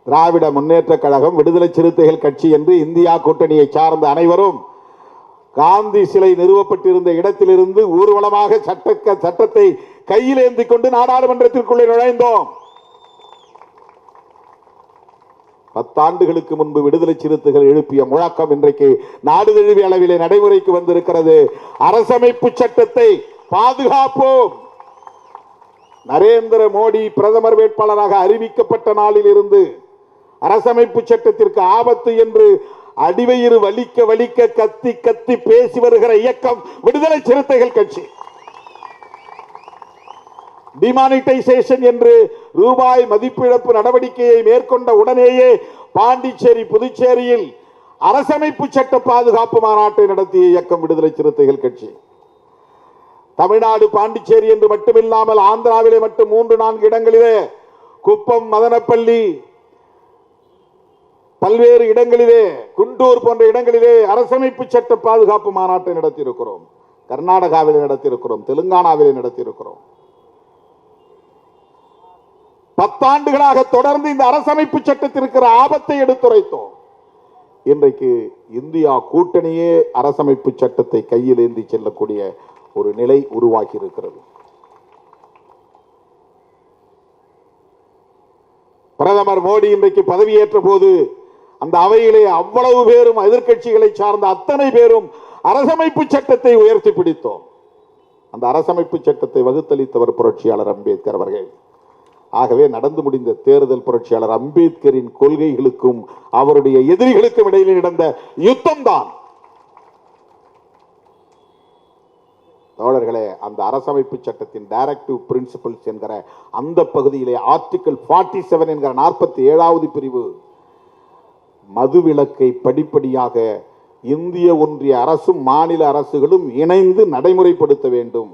திராவிட முன்னேற்ற கழகம், விடுதலை சிறுத்தைகள் கட்சி என்று இந்தியா கூட்டணியை சார்ந்த அனைவரும் காந்தி சிலை நிறுவப்பட்டிருந்த இடத்திலிருந்து ஊர்வலமாக சட்டத்தை கையில் ஏந்தி கொண்டு நாடாளுமன்றத்திற்குள்ளே நுழைந்தோம். 10 ஆண்டுகளுக்கு முன்பு விடுதலை சிறுத்தைகள் எழுப்பிய முழக்கம் இன்றைக்கு நாடு தழுவிய அளவிலே நடைமுறைக்கு வந்திருக்கிறது. அரசமைப்பு சட்டத்தை பாதுகாப்போம். நரேந்திர மோடி பிரதமர் வேட்பாளராக அறிவிக்கப்பட்ட நாளில் இருந்து அரசமைப்பு சட்டத்திற்கு ஆபத்து என்று அடிவயிறு வலிக்க வலிக்க கத்தி கத்தி பேசி வருகிற இயக்கம் விடுதலை சிறுத்தைகள் கட்சி. டிமானிட்டைசேஷன் என்று ரூபாய் மதிப்பிழப்பு நடவடிக்கையை மேற்கொண்ட உடனேயே பாண்டிச்சேரி, புதுச்சேரியில் அரசமைப்பு சட்ட பாதுகாப்பு மாநாட்டை நடத்திய இயக்கம் விடுதலை சிறுத்தைகள் கட்சி. தமிழ்நாடு பாண்டிச்சேரி என்று மட்டுமில்லாமல் ஆந்திராவிலே மட்டும் 3-4 இடங்களிலே, குப்பம், மதனப்பள்ளி, பல்வேறு இடங்களிலே, குண்டூர் போன்ற இடங்களிலே அரசமைப்பு சட்ட பாதுகாப்பு மாநாட்டை நடத்தியிருக்கிறோம். கர்நாடகாவில் நடத்தியிருக்கிறோம், தெலுங்கானாவிலே நடத்தியிருக்கிறோம். 10 ஆண்டுகளாக தொடர்ந்து இந்த அரசமைப்பு சட்டத்திற்கு ஆபத்தை எடுத்துரைத்தோம். இன்றைக்கு இந்தியா கூட்டணியே அரசமைப்பு சட்டத்தை கையில் ஏந்தி செல்லக்கூடிய ஒரு நிலை உருவாகி இருக்கிறது. பிரதமர் மோடி இன்றைக்கு பதவியேற்ற போது அந்த அவையிலே அவ்வளவு பேரும், எதிர்க்கட்சிகளை சார்ந்த அத்தனை பேரும் அரசமைப்பு சட்டத்தை உயர்த்தி பிடித்தோம். அந்த அரசமைப்பு சட்டத்தை வகுத்தளித்தவர் புரட்சியாளர் அம்பேத்கர் அவர்கள். ஆகவே நடந்து முடிந்த தேர்தல் புரட்சியாளர் அம்பேத்கரின் கொள்கைகளுக்கும் அவருடைய எதிரிகளுக்கும் இடையில் நடந்த யுத்தம் தான். தோழர்களே, அந்த அரசமைப்பு சட்டத்தின் டைரக்டிவ் பிரின்சிபல்ஸ் என்கிற அந்த பகுதியிலே ஆர்டிகிள் 47 என்கிற 47வது பிரிவு மதுவிலக்கை படிப்படியாக இந்திய ஒன்றிய அரசும் மாநில அரசுகளும் இணைந்து நடைமுறைப்படுத்த வேண்டும்,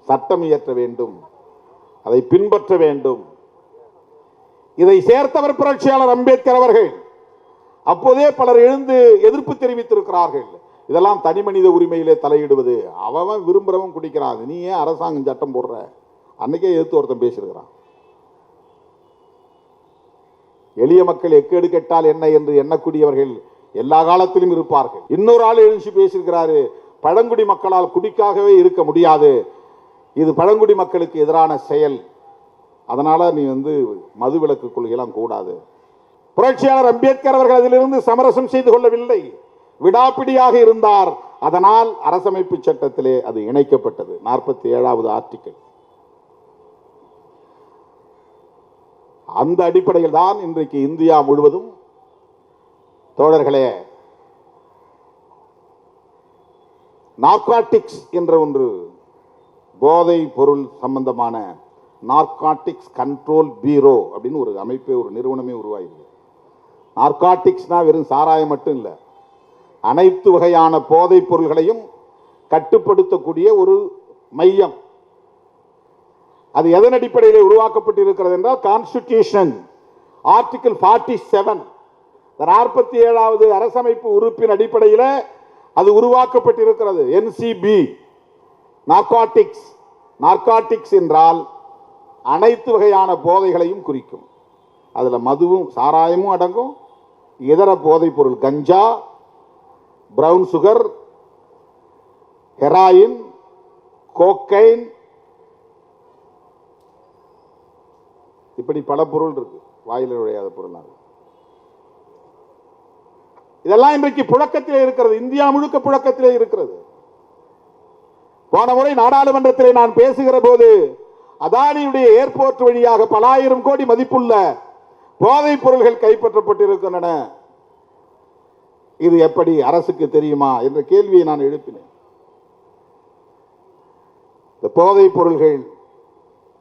சட்டம் இயற்ற வேண்டும், அதை பின்பற்ற வேண்டும். இதை சேர்த்தவர் புரட்சியாளர் அம்பேத்கர் அவர்கள். அப்போதே பலர் எழுந்து எதிர்ப்பு தெரிவித்திருக்கிறார்கள். இதெல்லாம் தனி மனித உரிமையிலே தலையிடுவது, அவன் விரும்புறவன் குடிக்கிறான், நீ ஏன் அரசாங்கம் சட்டம் போடுற? அன்னைக்கே எதிர்த்து ஒருத்தன் பேசியிருக்கிறான். எளிய மக்கள் எக்கேடு கெட்டால் என்ன என்று எண்ணக்கூடியவர்கள் எல்லா காலத்திலும் இருப்பார்கள். இன்னொரு ஆள் எழுச்சி பேசியிருக்கிறாரு, பழங்குடி மக்களால் குடிக்காகவே இருக்க முடியாது, இது பழங்குடி மக்களுக்கு எதிரான செயல், அதனால நீ மதுவிலக்கு கொள்கையெல்லாம் கூடாது. புரட்சியாளர் அம்பேத்கர் அவர்கள் அதிலிருந்து சமரசம் செய்து கொள்ளவில்லை, விடாப்பிடியாக இருந்தார். அதனால் அரசமைப்பு சட்டத்திலே அது இணைக்கப்பட்டது. 47வது ஆர்டிகிள். அந்த அடிப்படையில் தான் இன்றைக்கு இந்தியா முழுவதும் தோழர்களே நார்காட்டிக்ஸ் என்ற ஒன்று, போதை பொருள் சம்பந்தமான நார்காட்டிக்ஸ் கண்ட்ரோல் பீரோ அப்படின்னு ஒரு அமைப்பே, ஒரு நிறுவனமே உருவாயிருக்கு. நார்காட்டிக்ஸ்னா வெறும் சாராயம் மட்டும் இல்லை, அனைத்து வகையான போதைப் பொருள்களையும் கட்டுப்படுத்தக்கூடிய ஒரு மையம். அது எதன் அடிப்படையில் உருவாக்கப்பட்டிருக்கிறது என்றால் கான்ஸ்டிடியூஷன் ஆர்டிகிள் 47 47வது அரசமைப்பு உறுப்பின் அடிப்படையில் அது உருவாக்கப்பட்டிருக்கிறது. NCB narcotics. நார்காட்டிக்ஸ் என்றால் அனைத்து வகையான போதைகளையும் குறிக்கும். அதில் மதுவும் சாராயமும் அடங்கும், இதர போதைப் பொருள் கஞ்சா, பிரவுன் சுகர், ஹெராயின், கோக்கைன், இப்படி பல பொருள் இருக்கு, வாயில் நுழையாத பொருள். இதெல்லாம் இன்றைக்கு புழக்கத்திலே இருக்கிறது, இந்தியா முழுக்க புழக்கத்திலே இருக்கிறது. போன முறை நாடாளுமன்றத்திலே நான் பேசுகிற போது அதானியுடைய ஏர்போர்ட் வழியாக பல ஆயிரம் கோடி மதிப்புள்ள போதைப் பொருள்கள் கைப்பற்றப்பட்டிருக்கின்றன. இது எப்படி அரசுக்கு தெரியுமா என்ற கேள்வியை நான் எழுப்பினேன். இந்த போதைப் பொருள்கள்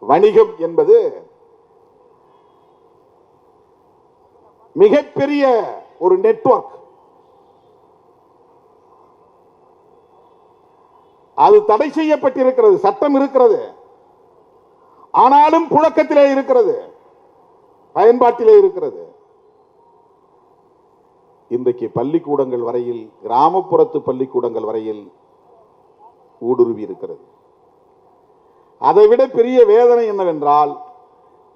வணிகம் என்பது மிகப்பெரிய ஒரு நெட்வொர்க். அது தடை செய்யப்பட்டிருக்கிறது, சட்டம் இருக்கிறது, ஆனாலும் புழக்கத்திலே இருக்கிறது, பயன்பாட்டிலே இருக்கிறது. இன்றைக்கு பள்ளிக்கூடங்கள் வரையில், கிராமப்புறத்து பள்ளிக்கூடங்கள் வரையில் ஊடுருவி இருக்கிறது. அதைவிட பெரிய வேதனை என்னவென்றால்,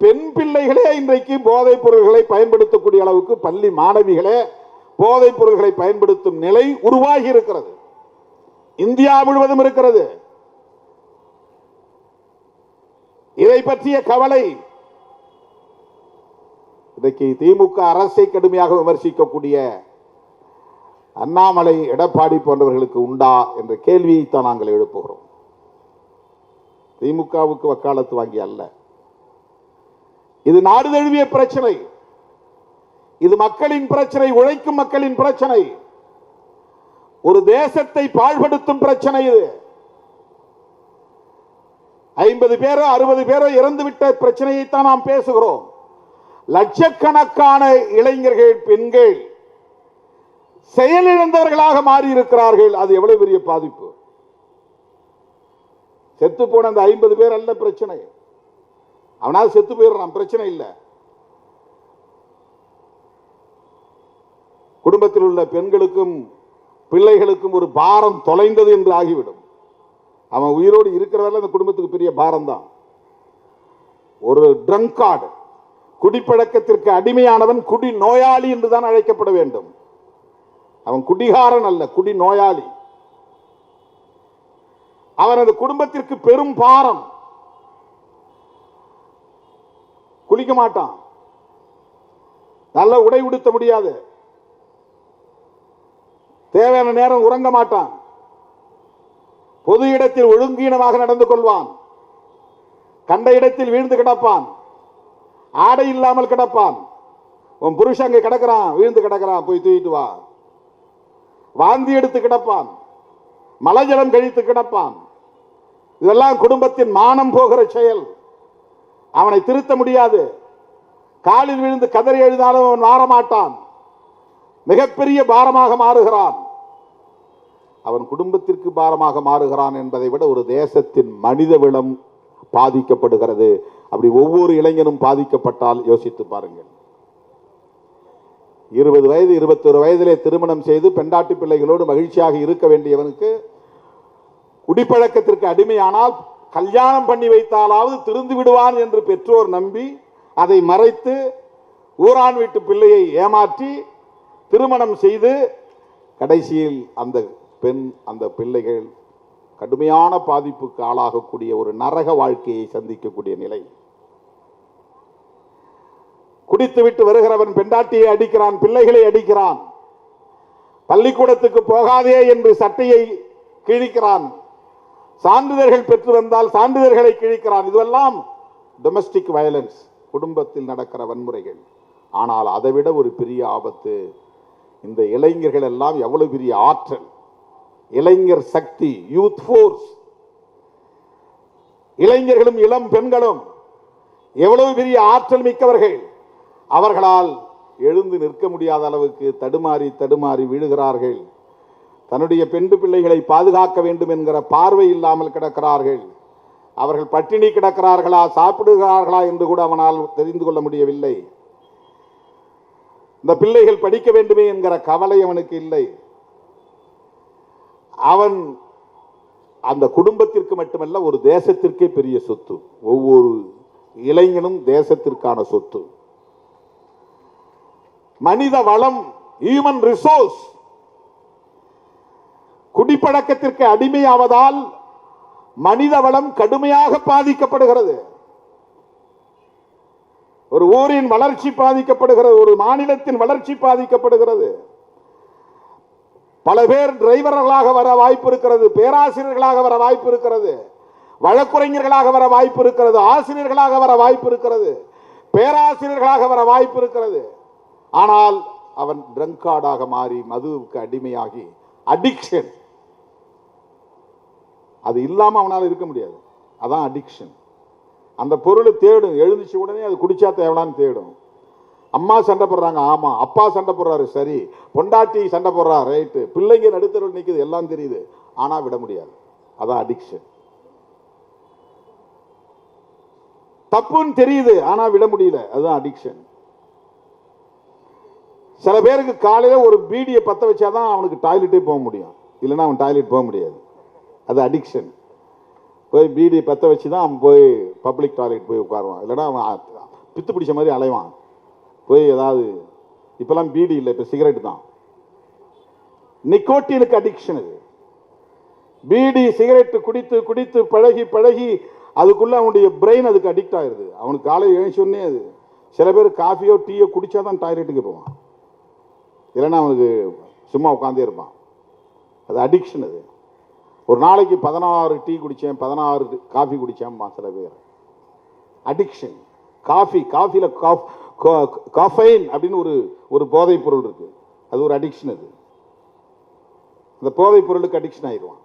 பெண் பிள்ளைகளே இன்றைக்கு போதைப் பொருள்களை பயன்படுத்தக்கூடிய அளவுக்கு, பள்ளி மாணவிகளே போதைப் பொருள்களை பயன்படுத்தும் நிலை உருவாகி இருக்கிறது. இந்தியா முழுவதும் இருக்கிறது. இதை பற்றிய கவலை இன்றைக்கு திமுக அரசை கடுமையாக விமர்சிக்கக்கூடிய அண்ணாமலை, எடப்பாடி போன்றவர்களுக்கு உண்டா என்ற கேள்வியைத்தான் நாங்கள் எழுப்புகிறோம். திமுகவுக்கு வக்காலத்து வாங்கி அல்ல. இது நாடு தழுவிய பிரச்சனை, இது மக்களின் பிரச்சனை, உழைக்கும் மக்களின் பிரச்சனை, ஒரு தேசத்தை பாழ்படுத்தும் பிரச்சனை. இது 50 பேரோ 60 பேரோ இறந்துவிட்ட பிரச்சனையைத்தான் நாம் பேசுகிறோம். லட்சக்கணக்கான இளைஞர்கள், பெண்கள் செயலிழந்தவர்களாக மாறி இருக்கிறார்கள். அது எவ்வளவு பெரிய பாதிப்பு. செத்து போன அந்த 50 பேர் அல்ல பிரச்சனை, அவனால் செத்து போயிடுறான், பிரச்சனை இல்லை. குடும்பத்தில் உள்ள பெண்களுக்கும் பிள்ளைகளுக்கும் ஒரு பாரம் தொலைந்தது என்று ஆகிவிடும். அவன் உயிரோடு இருக்கிறதால அந்த குடும்பத்துக்கு பெரிய பாரம் தான். ஒரு ட்ரங்கார்டு, குடிப்பழக்கத்திற்கு அடிமையானவன் குடி நோயாளி என்றுதான் அழைக்கப்பட வேண்டும். அவன் குடிகாரன் அல்ல, குடி நோயாளி. அவன் அந்த குடும்பத்திற்கு பெரும் பாரம். குளிக்க மாட்டான், நல்ல உடை உடுத்த முடியாது, தேவையான நேரம் உறங்க மாட்டான், பொது இடத்தில் ஒழுங்கீனமாக நடந்து கொள்வான், கண்ட இடத்தில் வீழ்ந்து கிடப்பான், ஆடை இல்லாமல் கிடப்பான். உன் புருஷன் அங்கே கிடக்கிறான், வீழ்ந்து கிடக்கிறான், போய் தூக்கிட்டு வா. வாந்தி எடுத்து கிடப்பான், மலஜலம் கழித்து கிடப்பான். இதெல்லாம் குடும்பத்தின் மானம் போகிற செயல். அவனை திருத்த முடியாது. காலில் விழுந்து கதறி எழுதாலும் அவன் மாறமாட்டான். மிகப்பெரிய பாரமாக மாறுகிறான். அவன் குடும்பத்திற்கு பாரமாக மாறுகிறான் என்பதை விட ஒரு தேசத்தின் மனித வளம் பாதிக்கப்படுகிறது. அப்படி ஒவ்வொரு இளைஞனும் பாதிக்கப்பட்டால் யோசித்து பாருங்கள். 20 வயது 21 வயதிலே திருமணம் செய்து பெண்டாட்டி பிள்ளைகளோடு மகிழ்ச்சியாக இருக்க வேண்டியவனுக்கு குடிப்பழக்கத்திற்கு அடிமையானால் கல்யாணம் பண்ணி வைத்தாலாவது திருந்து விடுவான் என்று பெற்றோர் நம்பி அதை மறைத்து ஊரான் வீட்டு பிள்ளையை ஏமாற்றி திருமணம் செய்து கடைசியில் அந்த பெண், அந்த பிள்ளைகள் கடுமையான பாதிப்புக்கு ஆளாகக்கூடிய ஒரு நரக வாழ்க்கையை சந்திக்கக்கூடிய நிலை. குடித்துவிட்டு வருகிறவன் பெண்டாட்டியை அடிக்கிறான், பிள்ளைகளை அடிக்கிறான், பள்ளிக்கூடத்துக்கு போகாதே என்று சட்டையை கிழிக்கிறான், சான்றிதழ்கள் பெற்று வந்தால் சான்றிதழ்களை கிழிக்கிறான். இதுவெல்லாம் டொமஸ்டிக் வயலன்ஸ், குடும்பத்தில் நடக்கிற வன்முறைகள். ஆனால் அதைவிட ஒரு பெரிய ஆபத்து, இந்த இளைஞர்கள் எல்லாம் எவ்வளவு பெரிய ஆற்றல், இளைஞர் சக்தி, யூத் ஃபோர்ஸ். இளைஞர்களும் இளம் பெண்களும் எவ்வளவு பெரிய ஆற்றல் மிக்கவர்கள். அவர்களால் எழுந்து நிற்க முடியாத அளவுக்கு தடுமாறி தடுமாறி விழுகிறார்கள். தன்னுடைய பெண் பிள்ளைகளை பாதுகாக்க வேண்டும் என்கிற பார்வை இல்லாமல் கிடக்கிறார்கள். அவர்கள் பட்டினி கிடக்கிறார்களா, சாப்பிடுகிறார்களா என்று கூட அவனால் தெரிந்து கொள்ள முடியவில்லை. இந்த பிள்ளைகள் படிக்க வேண்டுமே என்கிற கவலை அவனுக்கு இல்லை. அவன் அந்த குடும்பத்திற்கு மட்டுமல்ல, ஒரு தேசத்திற்கே பெரிய சொத்து. ஒவ்வொரு இளைஞனும் தேசத்திற்கான சொத்து. மனித வளம், ஹியூமன் ரிசோர்ஸ். குடிப்பழக்கத்திற்கு அடிமையாவதால் மனித வளம் கடுமையாக பாதிக்கப்படுகிறது. ஒரு ஊரின் வளர்ச்சி பாதிக்கப்படுகிறது, ஒரு மாநிலத்தின் வளர்ச்சி பாதிக்கப்படுகிறது. பல பேர் டிரைவர்களாக வர வாய்ப்பு இருக்கிறது, பேராசிரியர்களாக வர வாய்ப்பு இருக்கிறது, வழக்குரைஞர்களாக வர வாய்ப்பு இருக்கிறது, ஆசிரியர்களாக வர வாய்ப்பு இருக்கிறது, பேராசிரியர்களாக வர வாய்ப்பு இருக்கிறது. ஆனால் அவன் ட்ரங்கார்டாக மாறி மதுவுக்கு அடிமையாகி, அடிக்ஷன், அது இல்லாம அவனால் இருக்க முடியாது. அதான் அடிக்ஷன். அந்த பொருளை தேடும், எழுந்துச்சு உடனே அது குடிச்சா தேவலான்னு தேடும். அம்மா சண்டை போடுறாங்க, ஆமா. அப்பா சண்டை போடுறாரு, சரி. பொண்டாட்டி சண்டை போடுறா, ரைட்டு. பிள்ளைங்க நடுத்தரவு நிற்குது, எல்லாம் தெரியுது. ஆனா விட முடியாது. அதான் அடிக்ஷன். தப்புன்னு தெரியுது, ஆனா விட முடியல. அதுதான் அடிக்ஷன். சில பேருக்கு காலையில ஒரு பீடியை பத்த வச்சாதான் அவனுக்கு டாய்லெட்டே போக முடியும், இல்லைன்னா அவன் டாய்லெட் போக முடியாது. அது அடிக்ஷன். போய் பீடியை பத்த வச்சுதான் அவன் போய் பப்ளிக் டாய்லெட் போய் உட்காருவான், இல்லைன்னா அவன் பித்து பிடிச்ச மாதிரி அலைவான். போய் ஏதாவது, இப்பெல்லாம் பீடி இல்லை, இப்போ சிகரெட் தான். நிக்கோட்டினுக்கு அடிக்ஷன் இது. பீடி சிகரெட் குடித்து குடித்து பழகி பழகி அதுக்குள்ள அவனுடைய பிரெயின் அதுக்கு அடிக்ட் ஆயிருது. அவனுக்கு காலை எழுந்தோடனே அது சில பேர் காஃபியோ டீயோ குடித்தா தான் டாய்லெட்டுக்கு போவான், இல்லைன்னா அவனுக்கு சும்மா உட்காந்தே இருப்பான். அது அடிக்ஷன். அது ஒரு நாளைக்கு 16 டீ குடித்தேன், 16 காஃபி குடித்தேன்மா சில பேர். அடிக்ஷன். காஃபியில் காஃபைன் அப்படின்னு ஒரு போதைப் பொருள் இருக்கு, அது ஒரு அடிக்ஷன். அது அந்த போதைப் பொருளுக்கு அடிக்ஷன் ஆயிடுவான்.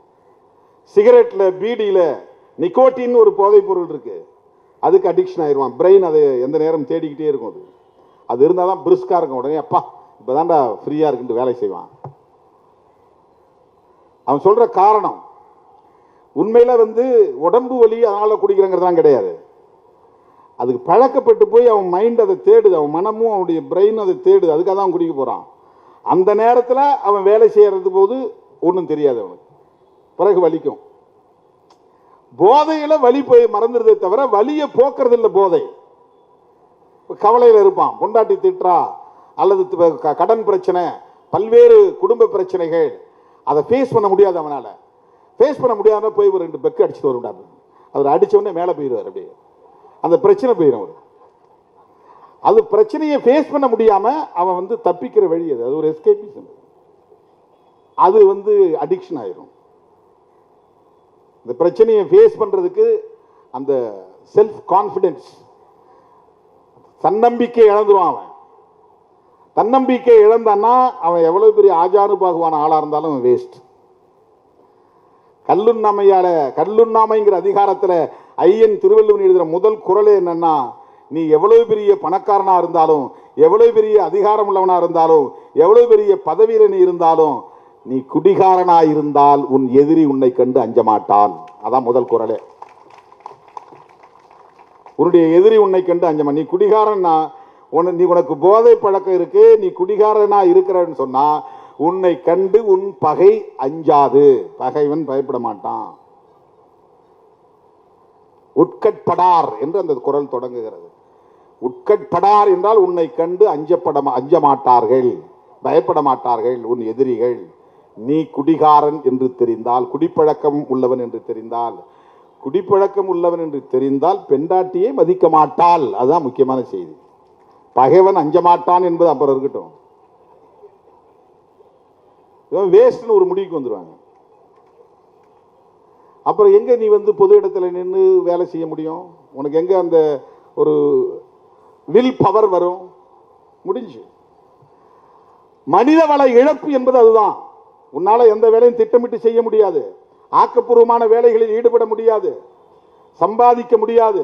சிகரெட்டில் பீடியில் நிக்கோட்டின் ஒரு போதைப் பொருள் இருக்கு, அதுக்கு அடிக்ஷன் ஆயிடுவான். பிரெயின் அதை எந்த நேரம் தேடிக்கிட்டே இருக்கும். அது இருந்தால் தான் பிரிஸ்காக இருக்கும். உடனே அப்பா இப்போ தான்டா ஃப்ரீயாக இருக்குன்ட்டு வேலை செய்வான். அவன் சொல்கிற காரணம் உண்மையில் உடம்பு வலி அதனால் குடிக்கிறங்கிறதுலாம் கிடையாது. அதுக்கு பழக்கப்பட்டு போய் அவன் மைண்ட் அதை தேடுது, அவன் மனமும் அவனுடைய பிரெயின் அதை தேடுது, அதுக்காக தான் அவன் குடிக்க போகிறான். அந்த நேரத்தில் அவன் வேலை செய்கிறது போது ஒன்றும் தெரியாது அவனுக்கு, பிறகு வலிக்கும். போதையில் வலி போய் மறந்துடுதே தவிர வலியை போக்குறது இல்லை போதை. கவலையில் இருப்பான், பொண்டாட்டி திட்டுறா அல்லது கடன் பிரச்சனை, பல்வேறு குடும்ப பிரச்சனைகள், அதை ஃபேஸ் பண்ண முடியாது. அவனால் ஃபேஸ் பண்ண முடியாத போய் ஒரு 2 பெக்கு அடிச்சுட்டு வரும்டாரு. அவர் அடித்தவொடனே மேலே போயிடுவார், அப்படியே அந்த பிரச்சனை போயிடும். அவர் அது பிரச்சனையை ஃபேஸ் பண்ண முடியாமல் அவன் தப்பிக்கிற வழி. அது ஒரு எஸ்கேபிசம். அது அடிக்ஷன் ஆயிரும். இந்த பிரச்சனையை ஃபேஸ் பண்ணுறதுக்கு அந்த செல்ஃப் கான்ஃபிடென்ஸ், தன்னம்பிக்கை இழந்துருவான். அவன் தன்னம்பிக்கை இழந்தான்னா அவன் எவ்வளோ பெரிய ஆஜானுபாகுவான ஆளாக இருந்தாலும் அவன் வேஸ்ட். கல்லுண்ணாமைங்கிற அதிகாரத்தில் ஐயன் திருவள்ளுவன் எழுதுகிற முதல் குறளே என்னன்னா, நீ எவ்வளவு பெரிய பணக்காரனாக இருந்தாலும், எவ்வளவு பெரிய அதிகாரம் உள்ளவனாக இருந்தாலும், எவ்வளவு பெரிய பதவியில் நீ இருந்தாலும், நீ குடிகாரனாக இருந்தால் உன் எதிரி உன்னை கண்டு அஞ்ச மாட்டான். அதான் முதல் குறளே. உன்னுடைய எதிரி உன்னை கண்டு அஞ்ச மாட்டான். நீ குடிகாரன்னா நீ உனக்கு போதை பழக்கம் இருக்கு, நீ குடிகாரனா இருக்கிறன்னு சொன்னா உன்னை கண்டு உன் பகை அஞ்சாது, பகைவன் பயப்பட மாட்டான். உட்கட்படார் என்று அந்த குறள் தொடங்குகிறது. உட்கட்படார் என்றால் உன்னை கண்டு அஞ்ச மாட்டார்கள், பயப்பட மாட்டார்கள் உன் எதிரிகள். நீ குடிகாரன் என்று தெரிந்தால், குடிப்பழக்கம் உள்ளவன் என்று தெரிந்தால் பெண்டாட்டியை மதிக்க மாட்டாள். அதுதான் முக்கியமான செய்தி. பகைவன் அஞ்ச மாட்டான் என்பது அப்புறம் இருக்கட்டும், வேஸ்ட்னு ஒரு முடிவுக்கு வந்துடுவாங்க. அப்புறம் எங்க நீ பொது இடத்துல நின்று வேலை செய்ய முடியும்? உனக்கு எங்க அந்த ஒரு வில் பவர் வரும்? முடிஞ்சு. மனிதவள இழப்பு என்பது அதுதான். உன்னால எந்த வேலையும் திட்டமிட்டு செய்ய முடியாது, ஆக்கப்பூர்வமான வேலைகளில் ஈடுபட முடியாது, சம்பாதிக்க முடியாது,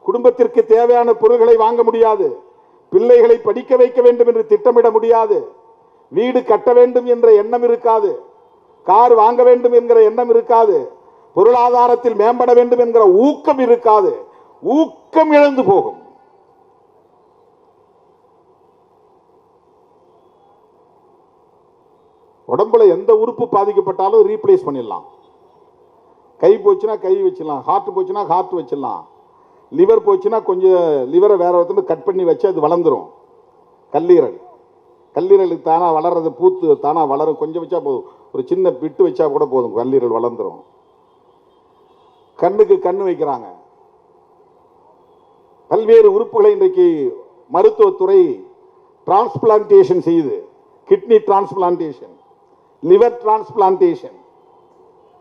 குடும்பத்திற்கு தேவையான பொருள்களை வாங்க முடியாது, பிள்ளைகளை படிக்க வைக்க வேண்டும் என்று திட்டமிட முடியாது, வீடு கட்ட வேண்டும் என்ற எண்ணம் இருக்காது, கார் வாங்க வேண்டும் என்கிற எண்ணம் இருக்காது, பொருளாதாரத்தில் மேம்பட வேண்டும் என்கிற ஊக்கம் இருக்காது. ஊக்கம் இழந்து போகும். உடம்புல எந்த உறுப்பு பாதிக்கப்பட்டாலும் ரீப்ளேஸ் பண்ணிடலாம். கை போச்சுன்னா கை வச்சிடலாம், ஹார்ட் போச்சுன்னா ஹார்ட் வச்சிடலாம், லிவர் போச்சுன்னா கொஞ்சம் லிவரை வேற ஒருத்தர் கட் பண்ணி வச்சு அது வளர்ந்துடும். கல்லீரலுக்கு தானாக வளர்றது, பூத்து தானாக வளரும். கொஞ்சம் வச்சா போதும், ஒரு சின்ன பிட்டு வச்சா கூட போதும், கல்லீரல் வளர்ந்துடும். கண்ணுக்கு கண்ணு வைக்கிறாங்க. பல்வேறு உறுப்புகளை இன்றைக்கு மருத்துவத்துறை டிரான்ஸ்பிளான்டேஷன் செய்யுது. கிட்னி டிரான்ஸ்பிளான்டேஷன், லிவர் டிரான்ஸ்பிளான்டேஷன்,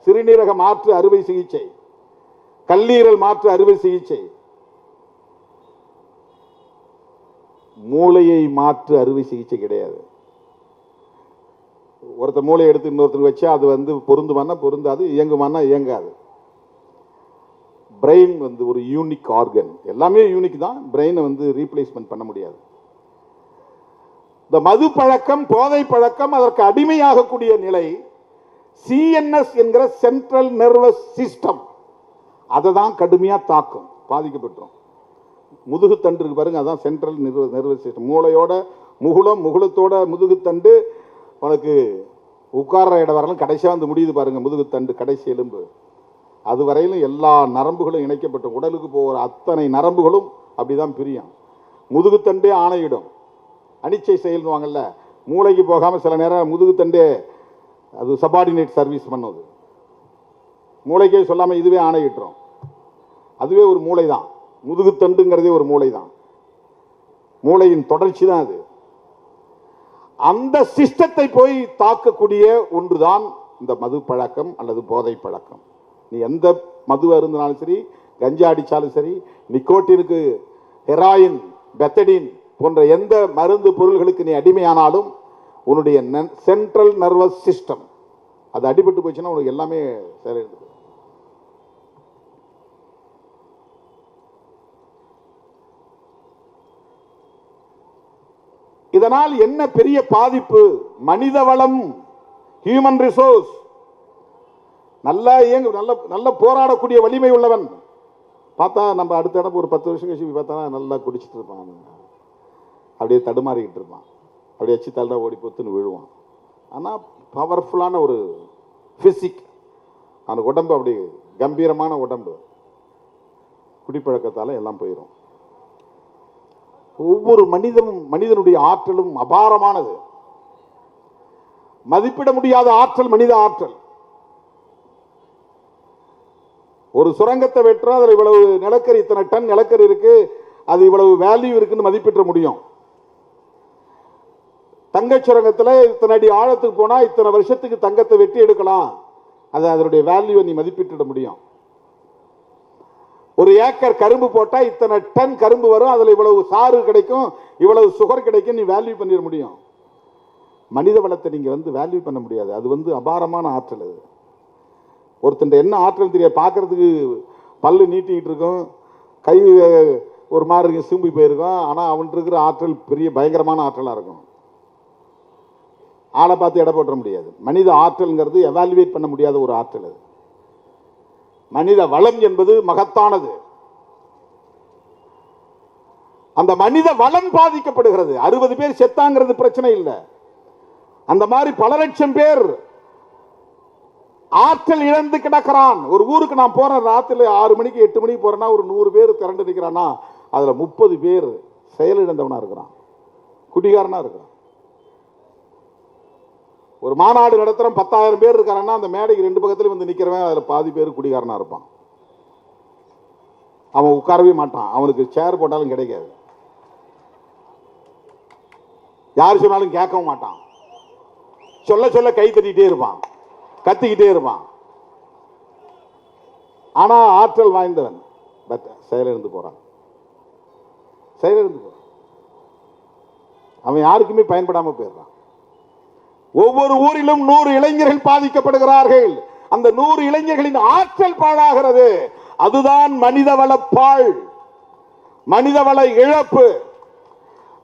சிறுநீரக மாற்று அறுவை சிகிச்சை, கல்லீரல் மாற்று அறுவை சிகிச்சை, மூளையை மாற்று அறுவை சிகிச்சை கிடையாது. ஒருத்த மூளையை எடுத்து இன்னொருத்தருக்கு வச்சா அது பொருந்துமானா பொருந்தாது, இயங்குமானா இயங்காது. பிரெயின் ஒரு யூனிக் ஆர்கன், எல்லாமே யூனிக் தான். பிரெயினை ரீப்ளேஸ்மெண்ட் பண்ண முடியாது. இந்த மது பழக்கம், போதை பழக்கம், அதற்கு அடிமையாகக்கூடிய நிலை சிஎன்எஸ் என்கிற சென்ட்ரல் நர்வஸ் சிஸ்டம், அதை தான் கடுமையாக தாக்கும், பாதிக்கப்பட்டோம். முதுகுத்தண்டு இருக்கு பாருங்க, அதான் சென்ட்ரல் நர்வஸ் சிஸ்டம். மூளையோட முகுளத்தோட முதுகுத்தண்டு உனக்கு உட்கார்ற இடம் வரலாம், கடைசியாக முடியுது பாருங்க முதுகுத்தண்டு, கடைசி எலும்பு. அது வரையிலும் எல்லா நரம்புகளும் இணைக்கப்பட்ட உடலுக்கு போகிற அத்தனை நரம்புகளும் அப்படிதான் பிரியும். முதுகுத்தண்டே ஆணையிடும். அனிச்சை செயல்வாங்கல்ல, மூளைக்கு போகாமல் சில நேரம் முதுகுத்தண்டே அது சபார்டினேட் சர்வீஸ் பண்ணுது. மூளைக்கே சொல்லாமல் இதுவே ஆணையிட்டுரும். அதுவே ஒரு மூளை தான். முதுகுத்தண்டுங்கிறதே ஒரு மூளை தான். மூளையின் தொடர்ச்சி தான் அது. அந்த சிஸ்டத்தை போய் தாக்கக்கூடிய ஒன்றுதான் இந்த மது பழக்கம் அல்லது போதை பழக்கம். நீ எந்த மது அருந்தினாலும் சரி, கஞ்சா அடித்தாலும் சரி, நிக்கோட்டினுக்கு ஹெராயின், பெத்தடின் போன்ற எந்த மருந்து பொருள்களுக்கு நீ அடிமையானாலும் உன்னுடைய சென்ட்ரல் நர்வஸ் சிஸ்டம் அது அடிபட்டு போச்சுன்னா உனக்கு எல்லாமே செயலிழந்து. இதனால் என்ன பெரிய பாதிப்பு? மனித வளம், ஹியூமன் ரிசோர்ஸ் நல்லா நல்ல போராடக்கூடிய வலிமை உள்ளவன் பார்த்தா நம்ம அடுத்த இடம் ஒரு 10 வருஷம் கழிச்சு பார்த்தா நல்லா குடிச்சிட்டு இருப்பான், அப்படியே தடுமாறிக்கிட்டு இருப்பான், அப்படியே எச்சி தள்ள ஓடி பொத்துன்னு விழுவான். ஆனால் பவர்ஃபுல்லான ஒரு பிசிக், அந்த உடம்பு அப்படி கம்பீரமான உடம்பு, குடிப்பழக்கத்தால் எல்லாம் போயிடும். ஒவ்வொரு மனிதனுடைய ஆற்றலும் அபாரமானது, மதிப்பிட முடியாத ஆற்றல் மனித ஆற்றல். ஒரு சுரங்கத்தை வெற்ற அதில் இவ்வளவு நிலக்கரி, இத்தனை டன் நிலக்கரி இருக்கு, அது இவ்வளவு வேல்யூ இருக்குன்னு மதிப்பிட முடியும். தங்க சுரங்கத்தில் இத்தனை அடி ஆழத்துக்கு போனா இத்தனை வருஷத்துக்கு தங்கத்தை வெட்டி எடுக்கலாம், அது அதனுடைய வேல்யூவை நீ மதிப்பிட முடியும். ஒரு ஏக்கர் கரும்பு போட்டா இத்தனை டன் கரும்பு வரும், அதுல இவ்வளவு சாறு கிடைக்கும், இவ்வளவு சுகர் கிடைக்கும், நீ வேல்யூ பண்ணிட முடியும். மனித வளத்தை நீங்க வேல்யூ பண்ண முடியாது. அது அபாரமான ஆற்றல். அது ஒருத்தன் என்ன ஆற்றல் தெரிய, பார்க்கறதுக்கு பல்லு நீட்டிக்கிட்டு இருக்கும், கை ஒரு மாதிரி சூம்பி போயிருக்கும், ஆனா அவன் இருக்கிற ஆற்றல் பெரிய பயங்கரமான ஆற்றலா இருக்கும். ஆளை பார்த்து எடை போட்ட முடியாது. மனித ஆற்றல்ங்கிறது எவாலுவேட் பண்ண முடியாத ஒரு ஆற்றல். அது மனித வளம் என்பது மகத்தானது. அந்த மனித வளம் பாதிக்கப்படுகிறது. 60 பேர் செத்தாங்கிறது பிரச்சனை இல்லை, அந்த மாதிரி பல லட்சம் பேர் ஆற்றல் இழந்து கிடக்கிறான். ஒரு ஊருக்கு நான் போறேன், ராத்திரி 6 மணிக்கு 8 மணிக்கு போறேன்னா ஒரு 100 பேர் திரண்டு நிற்கிறான்னா அதுல 30 பேர் செயலிழந்தவனா இருக்கிறான், குடிகாரனா இருக்கிறான். ஒரு மாநாடு நடத்துறோம், 10,000 பேர் இருக்காங்கன்னா அந்த மேடைக்கு 2 பக்கத்துல வந்து நிக்கிறவன் அதுல பாதி பேர் குடிகாரனா இருப்பான். அவன் உட்காரவே மாட்டான், அவனுக்கு சேர் போட்டாலும் கிடைக்காது, யார் சொன்னாலும் கேட்கவும் மாட்டான், சொல்ல சொல்ல கை தட்டிட்டே இருப்பான், கத்திக்கிட்டே இருப்பான். ஆனா ஆற்றல் வாய்ந்தவன் பட் செயலிழந்து போறான், செயலிழந்து போறான். அவன் யாருக்குமே பயன்படாம போயிடுறான். ஒவ்வொரு ஊரிலும் 100 இளைஞர்கள் பாதிக்கப்படுகிறார்கள். அந்த 100 இளைஞர்களின் ஆற்றல் பாழாகிறது. அதுதான் மனிதவள பாழ், மனிதவள இழப்பு.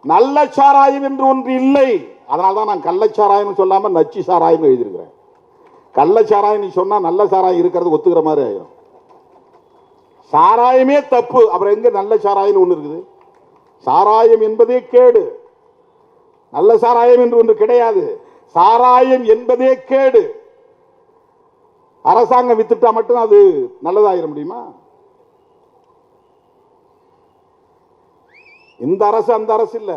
நல்ல சாராயம் என்று ஒன்று இல்லை. அதனால்தான் நான் கள்ளச்சாராயம் சொல்லாம நச்சு சாராயம் எழுதியிருக்கிறேன். கள்ளச்சாராயம் நீ சொன்னா நல்ல சாராயம் இருக்கிறது ஒத்துக்கிற மாதிரி ஆயிரும். சாராயமே தப்பு, அப்புறம் எங்க நல்ல சாராயம் ஒன்று இருக்குது? சாராயம் என்பதே கேடு, நல்ல சாராயம் என்று ஒன்று கிடையாது. சாராயம் என்பதே கேடு. அரசாங்கம் வித்துட்டா மட்டும் அது நல்லதாயிர முடியுமா? இந்த அரசு அந்த அரசு இல்ல.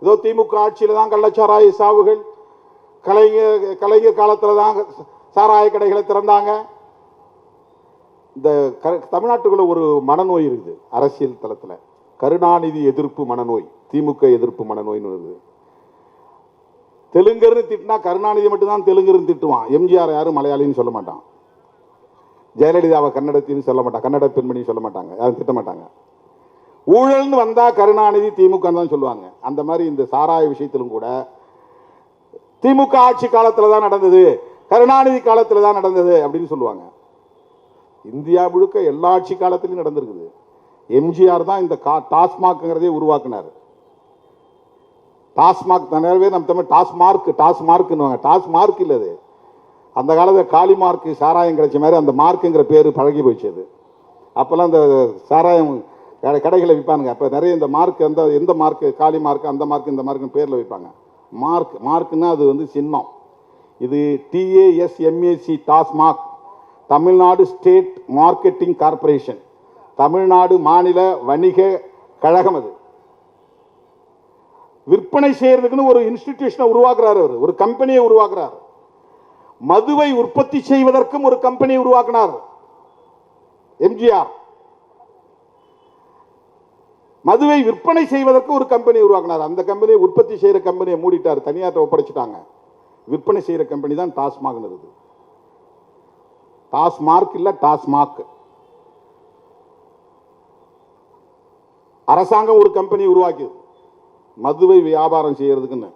ஏதோ திமுக ஆட்சியில தான் கள்ளச்சாராய சாவுகள், கலைஞர் காலத்துல தான் சாராய கடைகளை திறந்தாங்க. இந்த தமிழ்நாட்டுக்குள்ள ஒரு மனநோய் இருக்குது அரசியல் தளத்துல, கருணாநிதி எதிர்ப்பு மனநோய், திமுக எதிர்ப்பு மனநோய்னு இருக்குது. தெலுங்கர்னு திட்டினா கருணாநிதி மட்டும்தான் தெலுங்கர்னு திட்டுவான், எம்ஜிஆர் யாரும் மலையாளின்னு சொல்ல மாட்டான், ஜெயலலிதாவை கன்னடத்தின்னு சொல்ல மாட்டான், கன்னட பெண்மணி சொல்ல மாட்டாங்க, யாரும் திட்ட மாட்டாங்க. ஊழல்னு வந்தா கருணாநிதி திமுக தான் சொல்லுவாங்க. அந்த மாதிரி இந்த சாராய விஷயத்திலும் கூட திமுக ஆட்சி காலத்துல தான் நடந்தது, கருணாநிதி காலத்துல தான் நடந்தது அப்படின்னு சொல்லுவாங்க. இந்தியா முழுக்க எல்லா ஆட்சி காலத்திலும் நடந்திருக்குது. எம்ஜிஆர் தான் இந்த டாஸ்மாக்ங்கிறதே உருவாக்குனார். டாஸ்மாக் நிறையவே நம்ம தமிழ் டாஸ்மார்க் டாஸ்மார்க் இல்லை, அது அந்த காலத்தில் காளி மார்க் சாராயம் கிடைச்ச மாதிரி அந்த மார்க்குங்கிற பேர் பழகி போயிடுச்சு. அப்போல்லாம் இந்த சாராயம் கடைகளை விற்பானுங்க. அப்போ நிறைய இந்த மார்க் எந்த மார்க்கு, காளி மார்க், அந்த மார்க், இந்த மார்க்குன்னு பேரில் வைப்பாங்க. மார்க்குன்னா அது சின்னம். இது TASMAC, TASMAC, Tamil Nadu state marketing corporation, Tamil Nadu மாநில வணிக கழகம். அது விற்பனை செய்யறதுக்குன்னு ஒரு இன்ஸ்டிடியூஷனை உருவாக்குறாரு, ஒரு கம்பெனியை உருவாக்குறார். மதுவை உற்பத்தி செய்வதற்கும் ஒரு கம்பெனியை உருவாக்கினார் எம்ஜிஆர். மதுவை விற்பனை செய்வதற்கு ஒரு கம்பெனி உருவாக்கினார். அந்த கம்பெனியை உற்பத்தி செய்கிற கம்பெனியை மூடிட்டார், தனியார்ட்ட ஒப்படைச்சிட்டாங்க. விற்பனை செய்கிற கம்பெனி தான் டாஸ்மாக் இருக்குது. டாஸ்மார்க் இல்ல, டாஸ்மாக். அரசாங்கம் ஒரு கம்பெனி உருவாக்கியது மதுவை வியாபாரம் செய்யறதுக்குன்னு.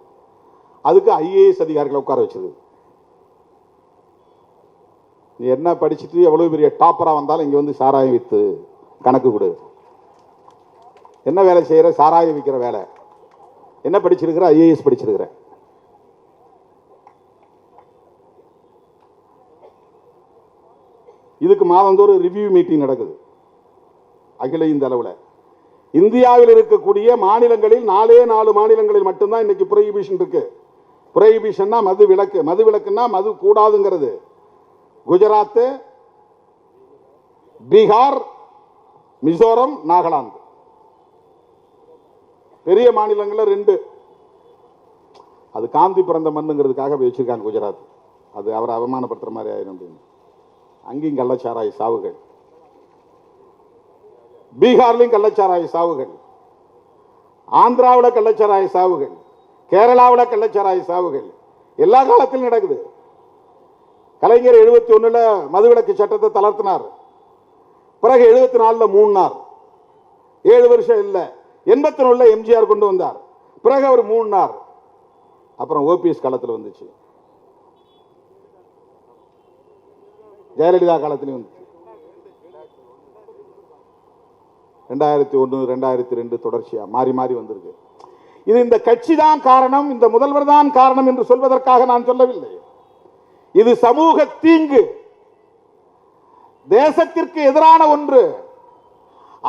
அதுக்கு IAS அதிகாரிகளை உட்கார வச்சது. நீ என்ன படிச்சுட்டு எவ்வளவு பெரிய டாப்பரா வந்தாலும் இங்க வந்து சாராயம் வித்து கணக்கு கொடு. என்ன வேலை செய்யற? சாராயம் விற்கிற வேலை. என்ன படிச்சிருக்கிற? IAS படிச்சிருக்கிற. இதுக்கு மாதந்தோறும் ரிவ்யூ மீட்டிங் நடக்குது அகில இந்த அளவில். இந்தியாவில் இருக்கக்கூடிய மாநிலங்களில் 4 மாநிலங்களில் மட்டும்தான் இன்னைக்கு புரோஹிபிஷன் இருக்கு. புரோஹிபிஷன்னா மது விலக்கு. மது விலக்குன்னா மது கூடாதுங்கிறது. குஜராத், பீகார், மிசோரம், நாகாலாந்து பெரிய மாநிலங்களில் 2. அது காந்தி பிறந்த மண்ணுங்கிறதுக்காக வச்சிருக்காங்க குஜராத். அது அவரை அவமானப்படுத்துற மாதிரி ஆயிரும் அப்படின்னு. அங்கேயும் கள்ளச்சாராய சாவுகள், பீகார்லையும் கள்ளச்சாராய சாவுகள், ஆந்திராவில் கள்ளச்சாராய சாவுகள், கேரளாவில் கள்ளச்சாராய சாவுகள் எல்லா காலத்திலும் நடக்குது. கலைஞர் 71 மதுவிலக்கு சட்டத்தை தளர்த்தினார். பிறகு 74 மூடினார். 7 வருஷம் இல்ல. 81 எம்ஜிஆர் கொண்டு வந்தார். பிறகு அவர் மூடினார். அப்புறம் OPS காலத்தில் வந்துச்சு, ஜெயலலிதா காலத்திலும் வந்துச்சு. 2001, 2002 தொடர்ச்சியா மாறி மாறி வந்திருக்கு. இது இந்த கட்சி தான் காரணம், இந்த முதல்வர் தான் காரணம் என்று சொல்வதற்காக நான் சொல்லவில்லை. இது சமூக தீங்கு, தேசத்திற்கு எதிரான ஒன்று.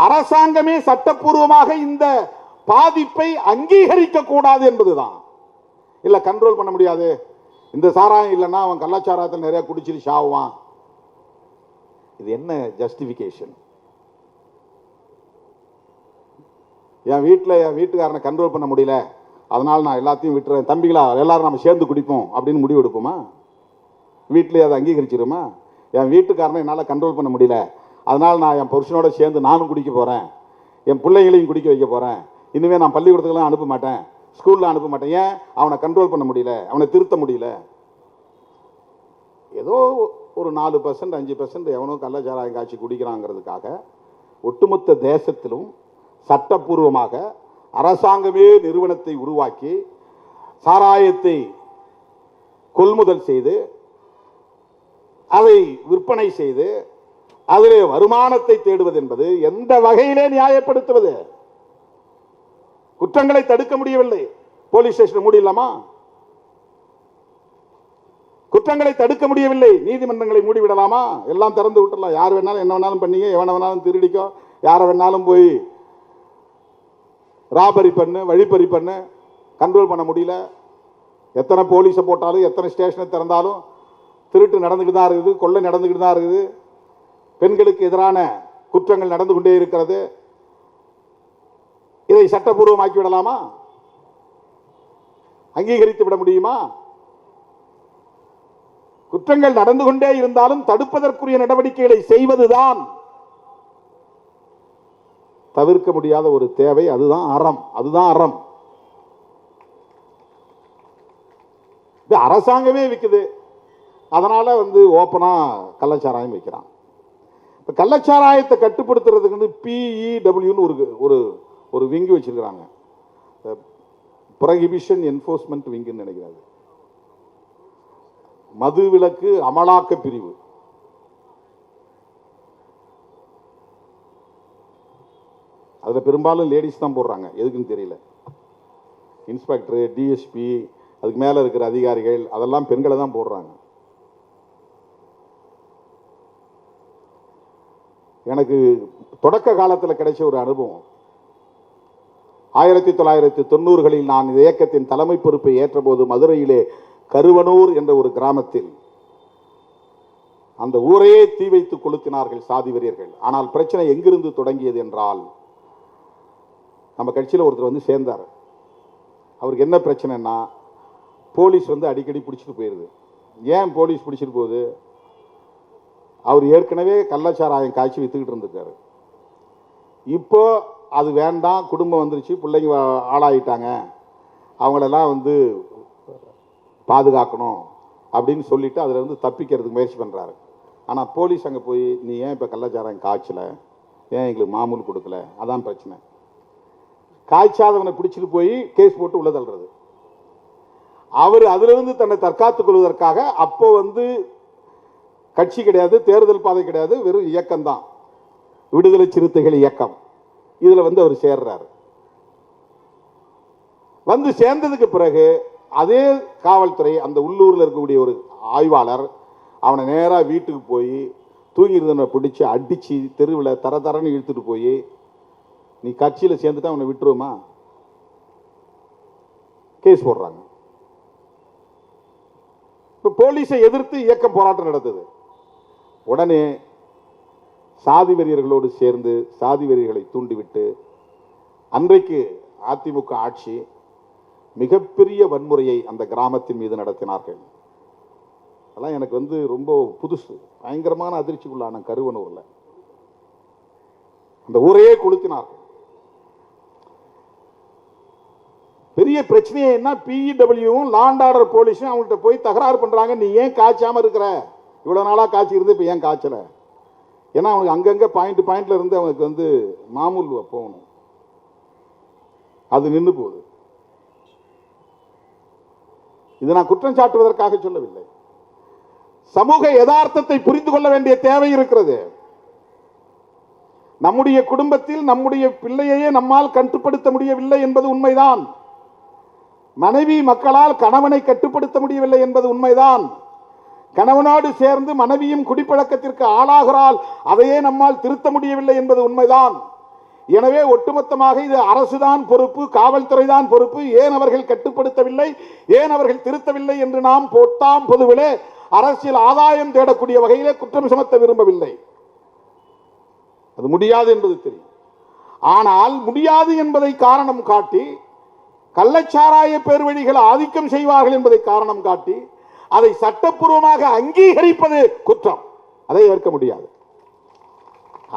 அரசாங்கமே சட்டப்பூர்வமாக இந்த பாதிப்பை அங்கீகரிக்க கூடாது என்பதுதான். இல்ல கண்ட்ரோல் பண்ண முடியாது, இந்த சாராயம் இல்லைன்னா அவன் கள்ளச்சாராயத்தில் நிறைய குடிச்சிட்டு சாவுவான். இது என்ன ஜஸ்டிபிகேஷன்? என் வீட்டுக்காரனை கண்ட்ரோல் பண்ண முடியல, அதனால நான் எல்லாத்தையும் விட்டுறேன், தம்பிகளா எல்லாரும் நம்ம சேர்ந்து குடிப்போம் அப்படின்னு முடிவு எடுப்போமா? வீட்டிலே அதை அங்கீகரிச்சிருமா? என் வீட்டுக்காரனை என்னால் கண்ட்ரோல் பண்ண முடியல, அதனால் நான் என் புருஷனோட சேர்ந்து நானும் குடிக்க போகிறேன், என் பிள்ளைங்களையும் குடிக்க வைக்க போகிறேன், இனிமேல் நான் பள்ளிக்கூடத்துக்கெல்லாம் அனுப்ப மாட்டேன், ஸ்கூலில் அனுப்ப மாட்டேன். ஏன்? அவனை கண்ட்ரோல் பண்ண முடியல, அவனை திருத்த முடியல. ஏதோ ஒரு 4%, 5% எவனோ கள்ளச்சாராயம் காய்ச்சி குடிக்கிறாங்கிறதுக்காக ஒட்டுமொத்த தேசத்திலும் சட்டப்பூர்வமாக அரசாங்கமே நிறுவனத்தை உருவாக்கி சாராயத்தை கொள்முதல் செய்து அதை விற்பனை செய்து அதிலே வருமானத்தை தேடுவது என்பது எந்த வகையிலே நியாயப்படுத்துவது? குற்றங்களை தடுக்க முடியவில்லை, போலீஸ் ஸ்டேஷன் மூடிடலாமா? குற்றங்களை தடுக்க முடியவில்லை, நீதிமன்றங்களை மூடிவிடலாமா? எல்லாம் திறந்து விட்டுடலாம். யார் வேணாலும் என்ன வேணாலும் பண்ணீங்க, எவனை வேணாலும் திருடிக்கோ, யாரை வேணாலும் போய் ராபரி பண்ணு, வழிப்பறி பண்ணு, கண்ட்ரோல் பண்ண முடியல. எத்தனை போலீஸை போட்டாலும் எத்தனை ஸ்டேஷனை திறந்தாலும் திருட்டு நடந்துக்கிட்டு தான் இருக்குது, கொள்ளை நடந்துக்கிட்டு தான் இருக்குது, பெண்களுக்கு எதிரான குற்றங்கள் நடந்து கொண்டே இருக்கிறது. இதை சட்டப்பூர்வமாக்கி விடலாமா? அங்கீகரித்து விட முடியுமா? குற்றங்கள் நடந்து கொண்டே இருந்தாலும் தடுப்பதற்குரிய நடவடிக்கைகளை செய்வதுதான் தவிர்க்க முடியாத ஒரு தேவை. அதுதான் அறம், அதுதான் அறம். அரசாங்கமே விற்குது, அதனால ஓப்பனா கள்ளச்சாராயம் வைக்கிறான். இப்ப கள்ளச்சாராயத்தை கட்டுப்படுத்துறதுக்கு PEWன்னு ஒரு விங்கு வச்சிருக்கிறாங்க, ப்ரோஹிபிஷன் என்ஃபோர்ஸ்மெண்ட் விங்குன்னு நினைக்கிறாங்க. மது விலக்கு அமலாக்க பிரிவு. அதுல பெரும்பாலும் லேடிஸ் தான் போடுறாங்க, எதுக்குன்னு தெரியல. இன்ஸ்பெக்டர், DSP, அதுக்கு மேல இருக்கிற அதிகாரிகள் அதெல்லாம் பெண்களை தான் போடுறாங்க. எனக்கு தொடக்க காலத்தில் கிடைச்ச ஒரு அனுபவம். 1990களில் நான் இந்த இயக்கத்தின் தலைமை பொறுப்பை ஏற்றபோது மதுரையிலே கருவனூர் என்ற ஒரு கிராமத்தில் அந்த ஊரையே தீ வைத்து கொளுத்தினார்கள் சாதி வெறியர்கள். ஆனால் பிரச்சனை எங்கிருந்து தொடங்கியது என்றால், நம்ம கட்சியில் ஒருத்தர் சேர்ந்தார். அவருக்கு என்ன பிரச்சனைன்னா, போலீஸ் அடிக்கடி பிடிச்சிட்டு போயிருது. ஏன் போலீஸ் பிடிச்சிட்டு போகுது? அவர் ஏற்கனவே கள்ளச்சாராயம் காய்ச்சி வித்துக்கிட்டு இருந்திருக்காரு. இப்போ அது வேண்டாம், குடும்பம் வந்துருச்சு, பிள்ளைங்க ஆளாயிட்டாங்க, அவங்களெல்லாம் வந்து பாதுகாக்கணும் அப்படின்னு சொல்லிட்டு அதில் இருந்து தப்பிக்கிறதுக்கு முயற்சி பண்ணுறாரு. ஆனால் போலீஸ் அங்கே போய் நீ ஏன் இப்போ கள்ளச்சாராயம் காய்ச்சல, ஏன் எங்களுக்கு மாமூல் கொடுக்கல, அதான் பிரச்சனை. காய்ச்சாதவனை பிடிச்சிட்டு போய் கேஸ் போட்டு உள்ள தள்ளுறது. அவர் அதிலிருந்து தன்னை தற்காத்துக் கொள்வதற்காக அப்போ வந்து கட்சி கிடையாது, தேர்தல் பாதை கிடையாது, வெறும் இயக்கம்தான், விடுதலை சிறுத்தைகள் இயக்கம். இதில் வந்து அவர் சேர்றாரு. வந்து சேர்ந்ததுக்கு பிறகு அதே காவல்துறை, அந்த உள்ளூரில் இருக்கக்கூடிய ஒரு ஆய்வாளர் அவனை நேராக வீட்டுக்கு போய் தூங்கியிருந்தவனை பிடிச்சி அடித்து தெருவில் தரன்னு இழுத்துட்டு போய் நீ கட்சியில் சேர்ந்துட்டா அவனை விட்டுருவோமா, கேஸ் போடுறாங்க. இப்போ போலீஸை எதிர்த்து இயக்கம் போராட்டம் நடத்துது. உடனே சாதி வெறியர்களோடு சேர்ந்து சாதி வெறியர்களை தூண்டிவிட்டு அன்றைக்கு அதிமுக ஆட்சி மிகப்பெரிய வன்முறையை அந்த கிராமத்தின் மீது நடத்தினார்கள். அதெல்லாம் எனக்கு வந்து ரொம்ப புதுசு, பயங்கரமான அதிர்ச்சிக்குள்ளான கருவனூர்ல அந்த ஊரையே கொளுத்தினார்கள். பெரிய பிரச்சனையே என்ன, பிஇடபிள்யூவும் லாண்ட் ஆர்டர் போலீஸும் அவங்கள்ட்ட போய் தகராறு பண்றாங்க. நீ ஏன் காய்ச்சாம இருக்கிற, இவ்வளவு நாளா காய்ச்சி இருந்து இப்ப ஏன் காய்ச்சல? ஏன்னா அவனுக்கு அங்கங்க பாயிண்ட்ல இருந்து அவனுக்கு வந்து மாமூல் போகணும், அது நின்று போகுது. இது நான் குற்றம் சாட்டுவதற்காக சொல்லவில்லை, சமூக யதார்த்தத்தை புரிந்து கொள்ள வேண்டிய தேவை இருக்கிறது. நம்முடைய குடும்பத்தில் நம்முடைய பிள்ளையையே நம்மால் கட்டுப்படுத்த முடியவில்லை என்பது உண்மைதான். மனைவி மக்களால் கணவனை கட்டுப்படுத்த முடியவில்லை என்பது உண்மைதான். கணவனோடு சேர்ந்து மனைவியும் குடிப்பழக்கத்திற்கு ஆளாகிறாள், அதையே நம்மால் திருத்த முடியவில்லை என்பது உண்மைதான். எனவே ஒட்டுமொத்தமாக இது அரசுதான் பொறுப்பு, காவல்துறை தான் பொறுப்பு, ஏன் அவர்கள் கட்டுப்படுத்தவில்லை, ஏன் அவர்கள் திருத்தவில்லை என்று நாம் பொத்தாம் பொதுவிலே அரசியல் ஆதாயம் தேடக்கூடிய வகையிலே குற்றம் சுமத்த விரும்பவில்லை. அது முடியாது என்பது தெரியும். ஆனால் முடியாது என்பதை காரணம் காட்டி கள்ளச்சாராய பேர்வழிகள் ஆதிக்கம் செய்வார்கள் என்பதை காரணம் காட்டி அதை சட்டப்பூர்வமாக அங்கீகரிப்பது குற்றம், அதை ஏற்க முடியாது.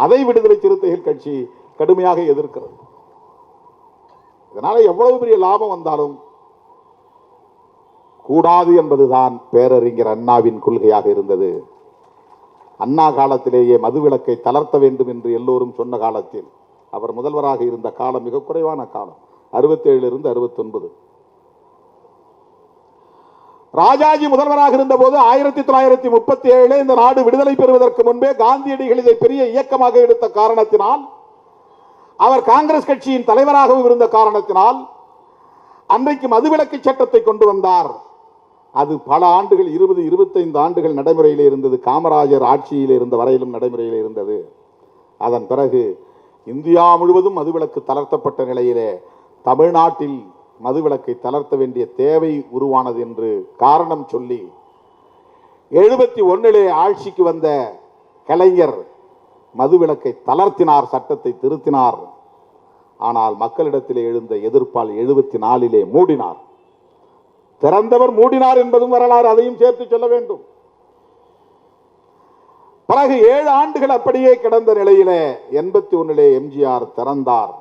அதை விடுதலை சிறுத்தைகள் கட்சி கடுமையாக எதிர்க்கிறது. இதனால எவ்வளவு பெரிய லாபம் வந்தாலும் கூடாது என்பதுதான் பேரறிஞர் அண்ணாவின் கொள்கையாக இருந்தது. அண்ணா காலத்திலேயே மதுவிலக்கை தளர்த்த வேண்டும் என்று எல்லோரும் சொன்ன காலத்தில் அவர் முதல்வராக இருந்த காலம் மிக குறைவான காலம், 67 இருந்து 69. ராஜாஜி முதல்வராக இருந்த போது 1937 இந்த நாடு விடுதலை பெறுவதற்கு முன்பே காந்தியடிகள் இதை பெரிய இயக்கமாக எடுத்த காரணத்தினால், அவர் காங்கிரஸ் கட்சியின் தலைவராகவும் இருந்த காரணத்தினால் அன்றைக்கு மதுவிலக்கு சட்டத்தை கொண்டு வந்தார். அது பல ஆண்டுகள், 20-25 ஆண்டுகள் நடைமுறையில் இருந்தது. காமராஜர் ஆட்சியில் இருந்த வரையிலும் நடைமுறையில் இருந்தது. அதன் பிறகு இந்தியா முழுவதும் மதுவிலக்கு தளர்த்தப்பட்ட நிலையிலே தமிழ்நாட்டில் மதுவிலக்கை தளர்த்த வேண்டிய தேவை உருவானது என்று காரணம் சொல்லி 71 ஆட்சிக்கு வந்த கலைஞர் மதுவிலக்கை தளர்த்தினார், சட்டத்தை திருத்தினார். ஆனால் மக்களிடத்திலே எழுந்த எதிர்ப்பால் 74 மூடினார். திறந்தவர் மூடினார் என்பதும் வரலாறு, அதையும் சேர்த்து சொல்ல வேண்டும். பிறகு 7 ஆண்டுகள் அப்படியே கிடந்த நிலையிலே 81 எம்ஜிஆர் திறந்தார்.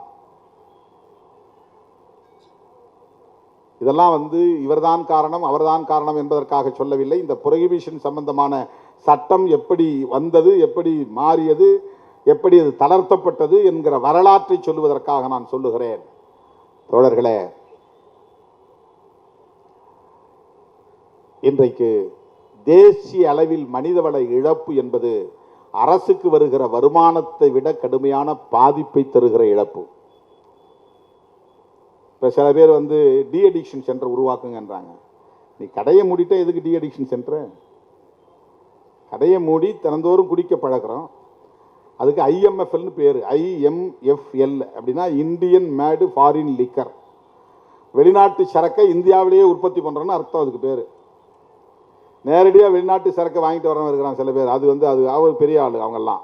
இதெல்லாம் வந்து இவர்தான் காரணம் அவர்தான் காரணம் என்பதற்காக சொல்லவில்லை. இந்த புரோகிபிஷன் சம்பந்தமான சட்டம் எப்படி வந்தது, எப்படி மாறியது, எப்படி அது தளர்த்தப்பட்டது என்கிற வரலாற்றை சொல்லுவதற்காக நான் சொல்லுகிறேன். தோழர்களே, இன்றைக்கு தேசிய அளவில் மனிதவள இழப்பு என்பது அரசுக்கு வருகிற வருமானத்தை விட கடுமையான பாதிப்பை தருகிற இழப்பு. இப்போ சில பேர் வந்து டி அடிக்ஷன் சென்டர் உருவாக்குங்கன்றாங்க. நீ கடையை மூடிட்டா எதுக்கு டி அடிக்ஷன் சென்டர்? கடையை மூடி தினந்தோறும் குடிக்க பழக்கிறோம். அதுக்கு ஐஎம்எஃப்எல்னு பேர். ஐஎம்எஃப்எல் அப்படின்னா இந்தியன் மேடு ஃபாரின் லிக்கர், வெளிநாட்டு சரக்கை இந்தியாவிலேயே உற்பத்தி பண்ணுறோன்னு அர்த்தம். அதுக்கு பேர் நேரடியாக வெளிநாட்டு சரக்கை வாங்கிட்டு வரவங்க இருக்கிறான் சில பேர். அது வந்து அது அவர் பெரிய ஆள், அவங்கெல்லாம்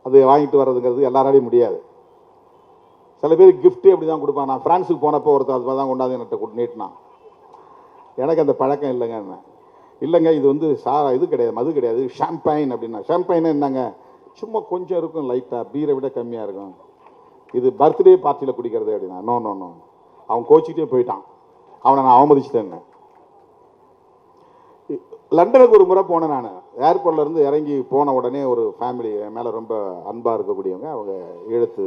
அது வாங்கிட்டு வர்றதுங்கிறது எல்லாராலையும் முடியாது. சில பேர் கிஃப்ட்டு அப்படி தான் கொடுப்பான். நான் ஃப்ரான்ஸுக்கு போனப்போ ஒருத்தர் அது தான் கொண்டாந்து என்கிட்ட நீட்டினான். எனக்கு அந்த பழக்கம் இல்லைங்க. இல்லைங்க இது வந்து இது கிடையாது, மது கிடையாது, ஷாம்பைன் அப்படின்னா. ஷாம்பைன் என்னங்க, சும்மா கொஞ்சம் இருக்கும், லைட்டாக பீரை விட கம்மியாக இருக்கும். இது பர்த்டே பார்ட்டியில் குடிக்கிறது அப்படின்னா. நோ நோ நோ, அவன் கோச்சிக்கிட்டே போயிட்டான், அவனை நான் அவமதிச்சிட்டேன்னு. லண்டனுக்கு ஒரு முறை போனேன் நான். ஏர்போர்ட்ல இருந்து இறங்கி போன உடனே ஒரு ஃபேமிலி என் மேலே ரொம்ப அன்பாக இருக்கக்கூடியவங்க, அவங்க எழுத்து,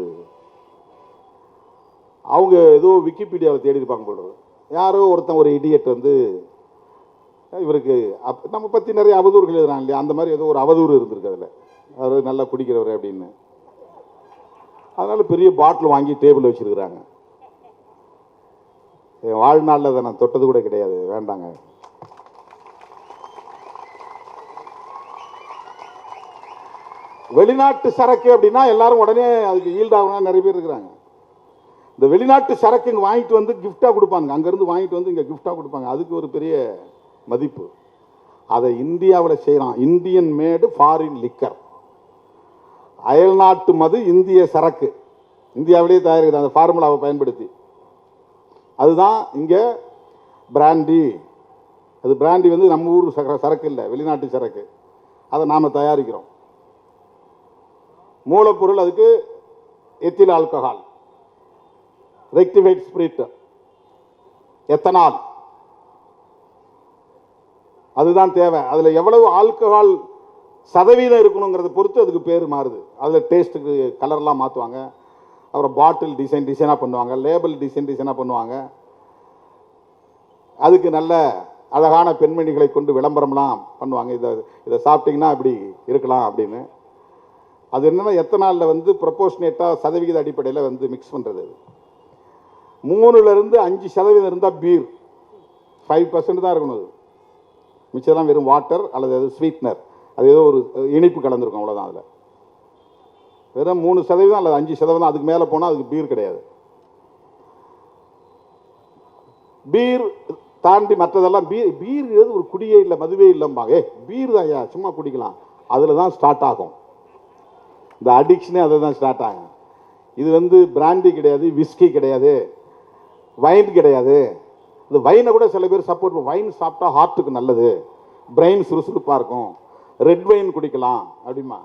அவங்க ஏதோ விக்கிபீடியாவில் தேடி இருப்பாங்க போடுறது. யாரோ ஒருத்தன் ஒரு இடியட் வந்து இவருக்கு நம்ம பற்றி நிறைய அவதூறுகள் எழுதுறாங்க இல்லையா, அந்த மாதிரி ஏதோ ஒரு அவதூறு இருந்திருக்கு அதில், அவர் நல்லா குடிக்கிறவர் அப்படின்னு. அதனால பெரிய பாட்டில் வாங்கி டேபிள் வச்சிருக்கிறாங்க. என் வாழ்நாளில் அதை நான் தொட்டது கூட கிடையாது, வேண்டாங்க. வெளிநாட்டு சரக்கு அப்படின்னா எல்லாரும் உடனே அதுக்கு ஈல்ட் ஆகணும் நிறைய பேர் இருக்கிறாங்க. இந்த வெளிநாட்டு சரக்கு இங்கே வாங்கிட்டு வந்து கிஃப்டாக கொடுப்பாங்க, அங்கேருந்து வாங்கிட்டு வந்து இங்கே கிஃப்டாக கொடுப்பாங்க, அதுக்கு ஒரு பெரிய மதிப்பு. அதை இந்தியாவில் செய்கிறான், இந்தியன் மேடு ஃபாரின் லிக்கர், அயல்நாட்டு மது இந்திய சரக்கு, இந்தியாவிலேயே தயாரிக்கிறது அந்த ஃபார்முலாவை பயன்படுத்தி. அதுதான் இங்கே பிராண்டி. அது பிராண்டி வந்து நம்ம ஊர் சரக்கு இல்லை, வெளிநாட்டு சரக்கு, அதை நாம் தயாரிக்கிறோம். மூலப்பொருள் அதுக்கு ethyl alcohol, rectified spirit, ethanol, அதுதான் தேவை. அதில் எவ்வளவு ஆல்கஹால் சதவீதம் இருக்கணுங்கிறத பொறுத்து அதுக்கு பேர் மாறுது. அதில் டேஸ்ட்டுக்கு கலர்லாம் மாற்றுவாங்க, அப்புறம் பாட்டில் டிசைனாக பண்ணுவாங்க, லேபிள் டிசைனாக பண்ணுவாங்க. அதுக்கு நல்ல அழகான பெண்மணிகளை கொண்டு விளம்பரம்லாம் பண்ணுவாங்க, இதை சாப்பிட்டிங்கன்னா இப்படி இருக்கலாம் அப்படின்னு. அது என்னென்னா எத்தனாலில் வந்து ப்ரொபோர்ஷனேட்டாக சதவிகித அடிப்படையில் வந்து மிக்ஸ் பண்ணுறது. 3லேருந்து 5% இருந்தால் பீர், 5% தான் இருக்கணும். அது மிச்சம் வெறும் வாட்டர் அல்லது அது ஸ்வீட்னர், அது ஏதோ ஒரு இனிப்பு கலந்துருக்கும், அவ்வளோதான். அதில் வெறும் 3% அல்லது 5%, அதுக்கு மேலே போனால் அதுக்கு பீர் கிடையாது. பீர் தாண்டி மற்றதெல்லாம் பீர் ஒரு குடியே இல்லை, மதுவே இல்லைம்பாங்க. பீர் தான் ஐயா, சும்மா குடிக்கலாம், அதில் தான் ஸ்டார்ட் ஆகும் இந்த அடிக்ஷனே, அதை தான் ஸ்டார்ட் ஆகும். இது வந்து பிராண்டி கிடையாது, விஸ்கி கிடையாது, வைன் கிடையாது. இந்த வைனை கூட சில பேர் சப்போர்ட், வைன் சாப்பிட்டா ஹார்ட்டுக்கு நல்லது, பிரெயின் சுறுசுறுப்பாக இருக்கும், ரெட் வைன் குடிக்கலாம் அப்படிமா.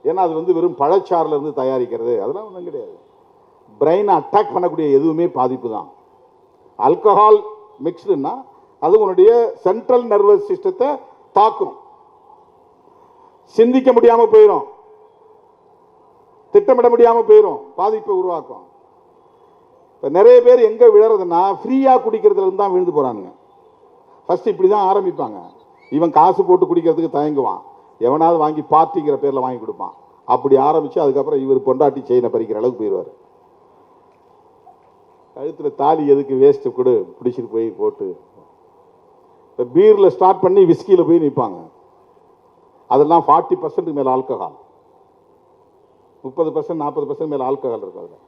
ஏன்னா அது வந்து வெறும் பழச்சாறில் இருந்து தயாரிக்கிறது, அதெல்லாம் ஒன்றும் கிடையாது. பிரெயினை அட்டாக் பண்ணக்கூடிய எதுவுமே பாதிப்பு தான். ஆல்கஹால் மிக்ஸ்டுன்னா அது உன்னுடைய சென்ட்ரல் நர்வஸ் சிஸ்டத்தை தாக்கும், சிந்திக்க முடியாமல் போயிடும், திட்டமிட முடியாமல் போயிடும், பாதிப்பை உருவாக்கும். இப்போ நிறைய பேர் எங்கே விழுறதுன்னா ஃப்ரீயாக குடிக்கிறதுல இருந்து தான் விழுந்து போகிறானுங்க. ஃபஸ்ட்டு இப்படி தான் ஆரம்பிப்பாங்க. இவன் காசு போட்டு குடிக்கிறதுக்கு தயங்குவான், எவனாவது வாங்கி பார்ட்டிங்கிற பேரில் வாங்கி கொடுப்பான். அப்படி ஆரம்பித்து அதுக்கப்புறம் இவர் பொண்டாட்டி செயினை பறிக்கிற அளவுக்கு போயிடுவார். கழுத்தில் தாலி எதுக்கு, வேஸ்ட்டு கொடு, பிடிச்சிட்டு போய் போட்டு. இப்போ பீரில் ஸ்டார்ட் பண்ணி விஸ்கியில் போய் நிற்பாங்க. அதெல்லாம் 40% மேலே ஆல்கஹால், 30% 40% மேலே ஆல்கஹால் இருக்கு. அதில்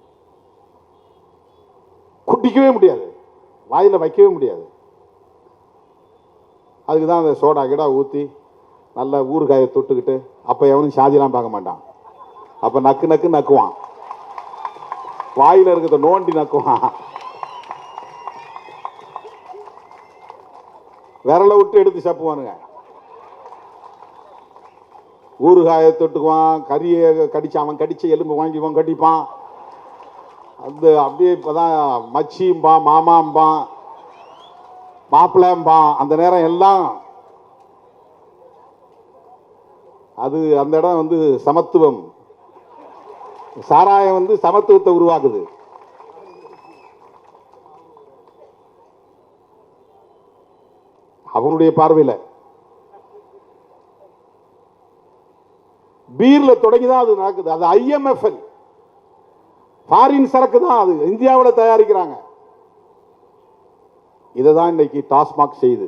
குடிக்கவே முடியாது, வாயில் வைக்கவே முடியாது. அதுக்கு தான் அந்த சோடா கிடா ஊற்றி நல்லா ஊறுகாயை தொட்டுக்கிட்டு, அப்போ எவனும் சாதிலாம் பார்க்க மாட்டான், அப்போ நக்கு நக்கு நக்குவான், வாயில் இருக்கிறத நோண்டி நக்குவான், விரலை விட்டு எடுத்து சப்புவானுங்க. ஊறுகாயை தொட்டுக்குவான், கறியை கடிச்சு அவன் கடிச்ச எலும்பு வாங்கிவான் கடிப்பான். அது அப்படியே இப்போதான் மச்சிம்பான், மாமாம்பான், மாப்பிள்ளைம்பான். அந்த நேரம் எல்லாம் அது அந்த இடம் வந்து சமத்துவம், சாராயம் வந்து சமத்துவத்தை உருவாக்குது. அவனுடைய பார்வையில் பீர்ல தொடங்கி தான் அது நடக்குது. அது IMFL ஃபாரின் சரக்கு தான், அது இந்தியாவில் தயாரிக்கிறாங்க. இதை தான் இன்னைக்கு டாஸ்மாக் செய்யுது.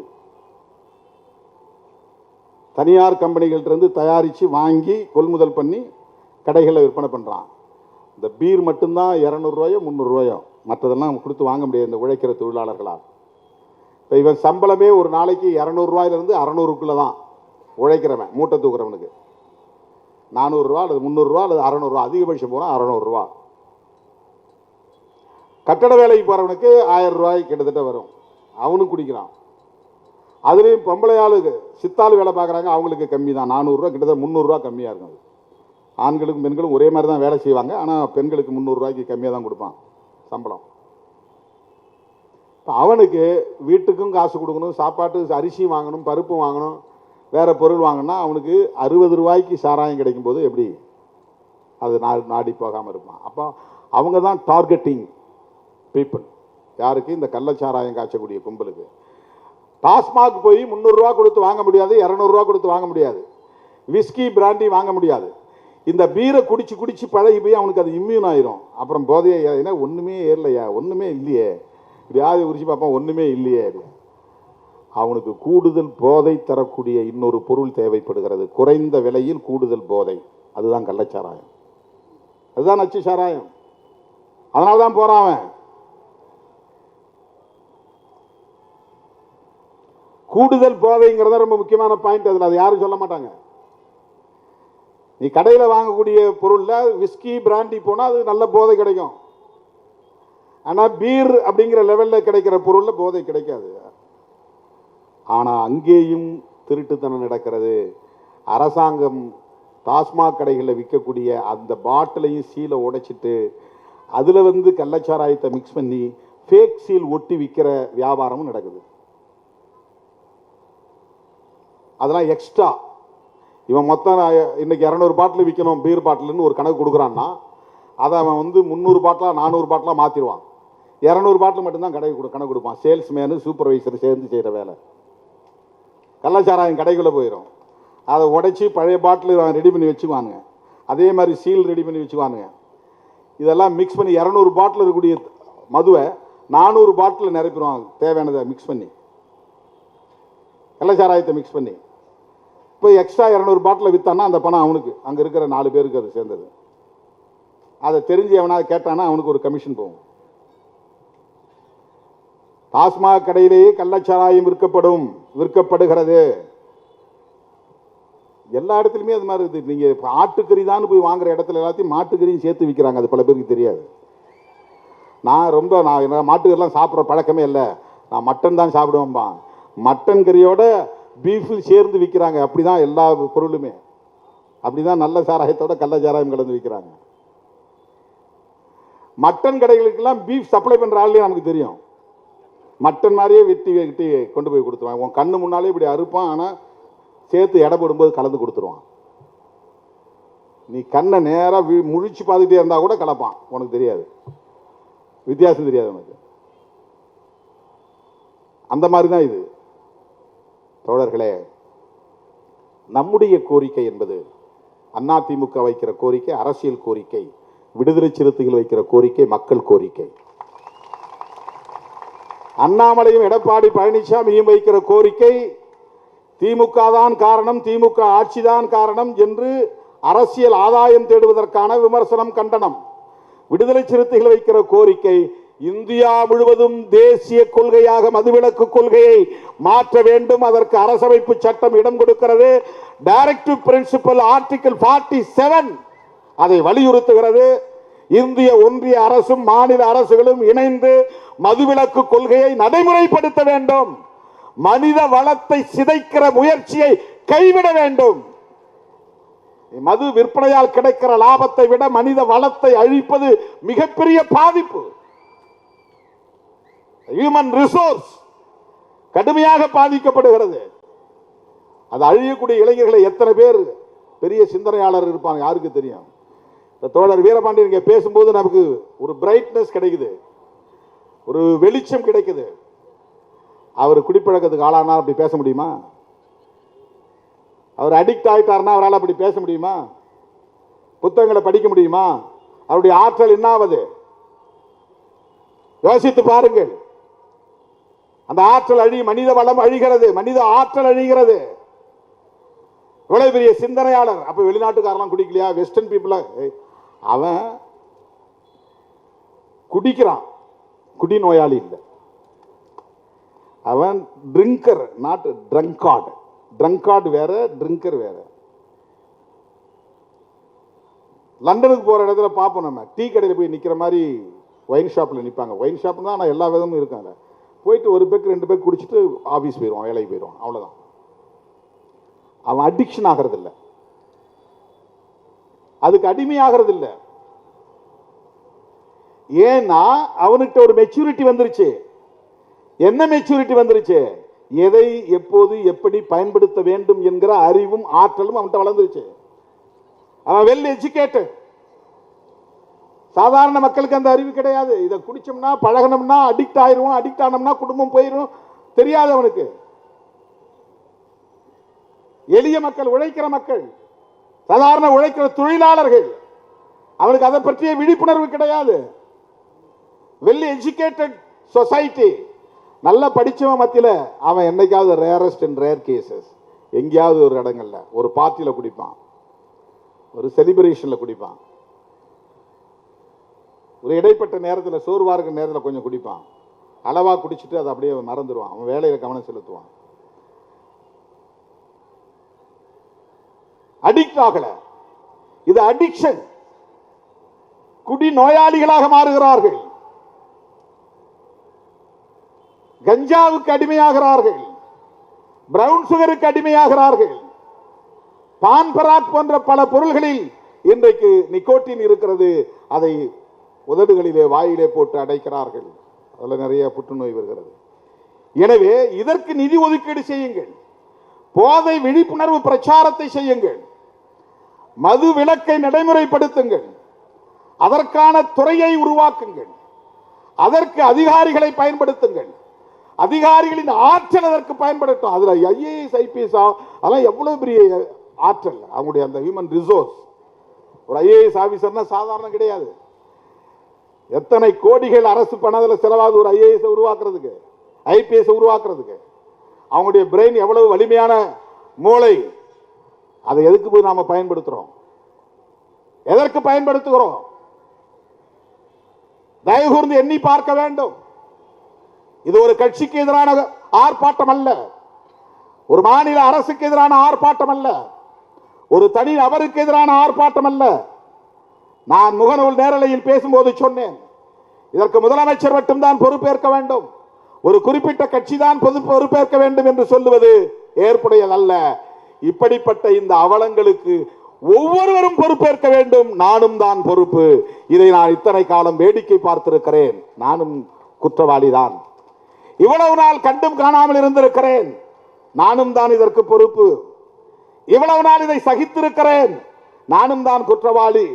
தனியார் கம்பெனிகள்டிருந்து தயாரித்து வாங்கி கொள்முதல் பண்ணி கடைகளில் விற்பனை பண்ணுறான். இந்த பீர் மட்டும்தான் 200 ரூபாயோ 300 ரூபாயோ, மற்றதெல்லாம் கொடுத்து வாங்க முடியாது இந்த உழைக்கிற தொழிலாளர்களால். இப்போ இவன் சம்பளமே ஒரு நாளைக்கு 200 ரூபாயிலிருந்து 600க்குள்ளே தான் உழைக்கிறவன், மூட்டை தூக்குறவனுக்கு 400 ரூபா அல்லது 300 ரூபா அல்லது 600 ரூபா, அதிகபட்சம் போனால் 600 ரூபா. கட்டட வேலைக்கு போகிறவனுக்கு 1000 ரூபாய்க்கு கிட்டத்தட்ட வரும், அவனும் குடிக்கிறான். அதுலேயும் பொம்பளை ஆளுக்கு சித்தாள் வேலை பார்க்குறாங்க, அவங்களுக்கு கம்மி தான், 400 ரூபா, கிட்டத்தட்ட 300 ரூபா கம்மியாக இருக்கும். ஆண்களுக்கும் பெண்களும் ஒரே மாதிரி தான் வேலை செய்வாங்க. ஆனால் பெண்களுக்கு 300 ரூபாய்க்கு கம்மியாக தான் கொடுப்பான் சம்பளம். இப்போ அவனுக்கு வீட்டுக்கும் காசு கொடுக்கணும், சாப்பாட்டு அரிசி வாங்கணும், பருப்பு வாங்கணும், வேறு பொருள் வாங்கினா அவனுக்கு 60 ரூபாய்க்கு சாராயம் கிடைக்கும்போது எப்படி அது நாடி போகாமல் இருப்பான். அப்போ அவங்க தான் டார்கெட்டிங் பீப்புள். யாருக்கு? இந்த கள்ளச்சாராயம் காய்ச்சக்கூடிய கும்பலுக்கு. டாஸ்மாக் போய் 300 ரூபா கொடுத்து வாங்க முடியாது, 200 ரூபா கொடுத்து வாங்க முடியாது, விஸ்கி பிராண்டி வாங்க முடியாது. இந்த பீரை குடிச்சு குடிச்சு பழகி போய் அவனுக்கு அது இம்யூன் ஆயிரும். அப்புறம் போதையை ஏன்னா ஒன்றுமே ஏறலையா, ஒன்றுமே இல்லையே, வியாதி குறித்து பார்ப்பான், ஒன்றுமே இல்லையே. அவனுக்கு கூடுதல் போதை தரக்கூடிய இன்னொரு பொருள் தேவைப்படுகிறது. குறைந்த விலையில் கூடுதல் போதை, அதுதான் கள்ளச்சாராயம், அதுதான் நச்சு சாராயம். அதனால தான் போறான் அவன். கூடுதல் போதைங்கிறத ரொம்ப முக்கியமான பாயிண்ட். அதில் அது யாரும் சொல்ல மாட்டாங்க. நீ கடையில் வாங்கக்கூடிய பொருளில் விஸ்கி பிராண்டி போனால் அது நல்ல போதை கிடைக்கும். ஆனால் பீர் அப்படிங்கிற லெவலில் கிடைக்கிற பொருளில் போதை கிடைக்காது. ஆனால் அங்கேயும் திருட்டுத்தனம் நடக்கிறது. அரசாங்கம் டாஸ்மாக் கடைகளில் விற்கக்கூடிய அந்த பாட்டிலையும் சீலை உடைச்சிட்டு அதில் கள்ளச்சாராயத்தை மிக்ஸ் பண்ணி ஃபேக் சீல் ஒட்டி விற்கிற வியாபாரமும் நடக்குது. அதெல்லாம் எக்ஸ்ட்ரா. இவன் மொத்தம் இன்னைக்கு 200 பாட்டில் விற்கணும் பீர் பாட்டில்னு ஒரு கணக்கு கொடுக்குறான்னா அதை அவன் 300 பாட்டிலாக 400 பாட்டிலாக மாற்றிடுவான். 200 பாட்டில் மட்டும்தான் கணக்கு கொடுப்பான். சேல்ஸ்மேனு சூப்பர்வைசர் சேர்ந்து செய்கிற வேலை. கள்ளச்சாராயம் கடைக்குள்ளே போயிடும். அதை உடைச்சி பழைய பாட்டில் ரெடி பண்ணி வச்சுக்குவானுங்க. அதே மாதிரி சீல் ரெடி பண்ணி வச்சுக்குவானுங்க. இதெல்லாம் மிக்ஸ் பண்ணி 200 பாட்டில் இருக்கக்கூடிய மதுவை 400 பாட்டில் நிரப்பிடுவாங்க. தேவையானதை மிக்ஸ் பண்ணி, கள்ளச்சாராயத்தை மிக்ஸ் பண்ணி. இப்போ எக்ஸ்ட்ரா 200 பாட்டில் விற்றான்னா அந்த பணம் அவனுக்கு, அங்கே இருக்கிற 4 பேருக்கு அது சேர்ந்தது. அதை தெரிஞ்சு எவனாவது கேட்டானா அவனுக்கு ஒரு கமிஷன் போகும். டாஸ்மாக் கடையிலேயே கள்ளச்சாராயம் விற்கப்படுகிறது. எல்லா இடத்துலையுமே அது மாதிரி இருக்குது. நீங்கள் ஆட்டுக்கறி தான் போய் வாங்குற இடத்துல எல்லாத்தையும் மாட்டுக்கறியும் சேர்த்து விற்கிறாங்க. அது பல பேருக்கு தெரியாது. நான் மாட்டுக்கறிலாம் சாப்பிட்ற பழக்கமே இல்லை, நான் மட்டன் தான் சாப்பிடுவேன்பா. மட்டன் கறியோட பீஃபில் சேர்ந்து விற்கிறாங்க. அப்படி தான் எல்லா பொருளுமே. அப்படி தான் நல்ல சாராயத்தோட கள்ளச்சாராயம் கலந்து விற்கிறாங்க. மட்டன் கடைகளுக்கெல்லாம் பீஃப் சப்ளை பண்ணுற ஆள்லேயே நமக்கு தெரியும். மட்டன் மாதிரியே வெட்டி கொண்டு போய் கொடுத்துருவான். உன் கண்ணு முன்னாலே இப்படி அறுப்பான், ஆனால் சேர்த்து எடை போடும்போது கலந்து கொடுத்துருவான். நீ கண்ணை நேராக முழிச்சு பார்த்துட்டே இருந்தால் கூட கலப்பான், உனக்கு தெரியாது, வித்தியாசம் தெரியாது உனக்கு. அந்த மாதிரி தான் இது. தோழர்களே, நம்முடைய கோரிக்கை என்பது அதிமுக வைக்கிற கோரிக்கை அரசியல் கோரிக்கை, விடுதலை சிறுத்தைகள் வைக்கிற கோரிக்கை மக்கள் கோரிக்கை. அண்ணாமலையும் எடப்பாடி பழனிசாமியும் வைக்கிற கோரிக்கை திமுக தான் காரணம், திமுக ஆட்சிதான் காரணம் என்று அரசியல் ஆதாயம் தேடுவதற்கான விமர்சனம், கண்டனம். விடுதலை சிறுத்தைகள் வைக்கிற கோரிக்கை இந்தியா முழுவதும் தேசிய கொள்கையாக மதுவிலக்கு கொள்கையை மாற்ற வேண்டும். அதற்கு அரசமைப்பு சட்டம் இடம் கொடுக்கிறது. டைரக்டிவ் பிரின்சிபல் ஆர்டிகிள் 47 அதை வலியுறுத்துகிறது. இந்திய ஒன்றிய அரசும் மாநில அரசுகளும் இணைந்து மதுவிலக்கு கொள்கையை நடைமுறைப்படுத்த வேண்டும். மனித வளத்தை சிதைக்கிற முயற்சியை கைவிட வேண்டும். மது விற்பனையால் கிடைக்கிற லாபத்தை விட மனித வளத்தை அழிப்பது மிகப்பெரிய பாதிப்பு. ஹியூமன் ரிசோர்ஸ் கடுமையாக பாதிக்கப்படுகிறது. அது அழியக்கூடிய இளைஞர்களை எத்தனை பேர் பெரிய சிந்தனையாளர் இருப்பாங்க யாருக்கு தெரியும். தோழர் வீரபாண்டியன் இங்கே பேசும்போது நமக்கு ஒரு பிரைட்னஸ் கிடைக்குது, ஒரு வெளிச்சம் கிடைக்குது. அவர் குடிப்பழக்கத்துக்கு ஆளானா அப்படி பேச முடியுமா? அவர் அடிக்ட் ஆகிட்டார்னா அவரால் அப்படி பேச முடியுமா? புத்தகங்களை படிக்க முடியுமா? அவருடைய ஆற்றல் என்னாவது யோசித்து பாருங்கள். அந்த ஆற்றல் மனித வளம் அழிகிறது, மனித ஆற்றல் அழிகிறது. இவ்வளவு பெரிய சிந்தனையாளர். அப்ப வெளிநாட்டுக்காரெல்லாம் குடிக்கலையா? வெஸ்டர்ன் பீப்புள அவன் குடிக்கிறான், குடி நோயாளி இல்லை. அவன் ட்ரிங்கர், நாட் ட்ரங்கார்டு. ட்ரங்கார்டு வேற, ட்ரிங்கர் வேற. லண்டனுக்கு போற இடத்துல பார்ப்போம், நம்ம டீ கடையில் போய் நிற்கிற மாதிரி ஒயின் ஷாப்பில் நிற்பாங்க. ஒயின் ஷாப் தான், ஆனால் எல்லா விதமும் இருக்காங்க. போயிட்டு ஒரு பேக்கு 2 பேக் குடிச்சிட்டு ஆஃபீஸ் போயிடுவான், வேலைக்கு போயிடுவான், அவ்வளோதான். அவன் அடிக்ஷன் ஆகிறது இல்லை. அதுக்கு அடிமையாகிறது இல்லை. ஏன்னா அவனுக்கு ஒரு மெச்சூரிட்டி வந்துருச்சு. என்ன மெச்சூரிட்டி வந்துருச்சு? எதை எப்போது எப்படி பயன்படுத்த வேண்டும் என்கிற அறிவும் ஆற்றலும் அவன்கிட்ட வளர்ந்துருச்சு. அவன் வெல் எஜுகேட்டட். சாதாரண மக்களுக்கு அந்த அறிவு கிடையாது. இதை குடிச்சோம்னா பழகணும்னா அடிக்ட் ஆயிரும், அடிக்ட் ஆனோம்னா குடும்பம் போயிடும், தெரியாது அவனுக்கு. எளிய மக்கள், உழைக்கிற மக்கள், சாதாரண உழைக்கிற தொழிலாளர்கள், அவனுக்கு அதை பற்றிய விழிப்புணர்வு கிடையாது. வெல் எஜுகேட்டட் சொசைட்டி, நல்லா படிச்சவன் மத்தியில் அவன் என்னைக்காவது ரேரஸ்ட் அண்ட் ரேர் கேசஸ் எங்கேயாவது ஒரு இடங்கள்ல ஒரு பார்ட்டியில் குடிப்பான், ஒரு செலிப்ரேஷன்ல குடிப்பான், ஒரு இடைப்பட்ட நேரத்தில் சோர்வா இருக்கிற நேரத்தில் கொஞ்சம் குடிப்பான். அளவா குடிச்சிட்டு அதை அப்படியே மறந்துடுவான். அவன் வேலையில கவனம் செலுத்துவான். அடிக்ட் ஆகல. இது அடிக்ஷன். குடி நோயாளிகளாக மாறுகிறார்கள். கஞ்சாவுக்கு அடிமையாகிறார்கள், பிரவுன் சுகருக்கு அடிமையாகிறார்கள். பான் பராக் போன்ற பல பொருள்களில் இன்றைக்கு நிக்கோட்டின் இருக்கிறது. அதை உதடுகளிலே வாயிலே போட்டு அடைக்கிறார்கள். அதில் நிறைய புற்றுநோய் வருகிறது. எனவே இதற்கு நிதி ஒதுக்கீடு செய்யுங்கள். போதை விழிப்புணர்வு பிரச்சாரத்தை செய்யுங்கள். மது விலக்கை நடைமுறைப்படுத்துங்கள். அதற்கான துறையை உருவாக்குங்கள். அதற்கு அதிகாரிகளை பயன்படுத்துங்கள். அதிகாரிகளின் ஆற்றல் அதற்கு பயன்படுத்தும். அதுல ஐஏஎஸ் ஐபிஎஸ் அதெல்லாம் எவ்வளவு பெரிய ஆற்றல், அவங்களுடைய அந்த ஹியூமன் ரிசோர்ஸ். ஒரு ஐஏஎஸ் ஆபீசர்னா சாதாரண கிடையாது. எத்தனை கோடிகள் அரசு பணத்தில் செலவாகுது ஒரு ஐஏஎஸ் உருவாக்குறதுக்கு, ஐபிஎஸ் உருவாக்குறதுக்கு. அவங்களுடைய பிரெயின் எவ்வளவு வலிமையான மூளை. அதை எதுக்கு போய் நாம பயன்படுத்துறோம்? எதற்கு பயன்படுத்துகிறோம்? தயவு கூர்ந்து எண்ணி பார்க்க வேண்டும். இது ஒரு கட்சிக்கு எதிரான ஆர்ப்பாட்டம் அல்ல, ஒரு மாநில அரசுக்கு எதிரான ஆர்ப்பாட்டம் அல்ல, ஒரு தனி நபருக்கு எதிரான ஆர்ப்பாட்டம் அல்ல. நான் முகநூல் நேரலையில் பேசும்போது சொன்னேன், இதற்கு முதலமைச்சர் மட்டும்தான் பொறுப்பேற்க வேண்டும், ஒரு குறிப்பிட்ட கட்சி தான் பொறுப்பேற்க வேண்டும் என்று சொல்லுவது ஏற்புடையதல்ல. இப்படிப்பட்ட இந்த அவலங்களுக்கு ஒவ்வொருவரும் பொறுப்பேற்க வேண்டும். நானும் தான் பொறுப்பு. இதை நான் இத்தனை காலம் வேடிக்கை பார்த்திருக்கிறேன். நானும் குற்றவாளிதான். இவ்வளவு நாள் கண்டும் காணாமல் இருந்திருக்கிறேன். நானும் தான் இதற்கு பொறுப்பு. இவ்வளவு நாள் இதை சகித்திருக்கிறேன். நானும் தான் குற்றவாளி.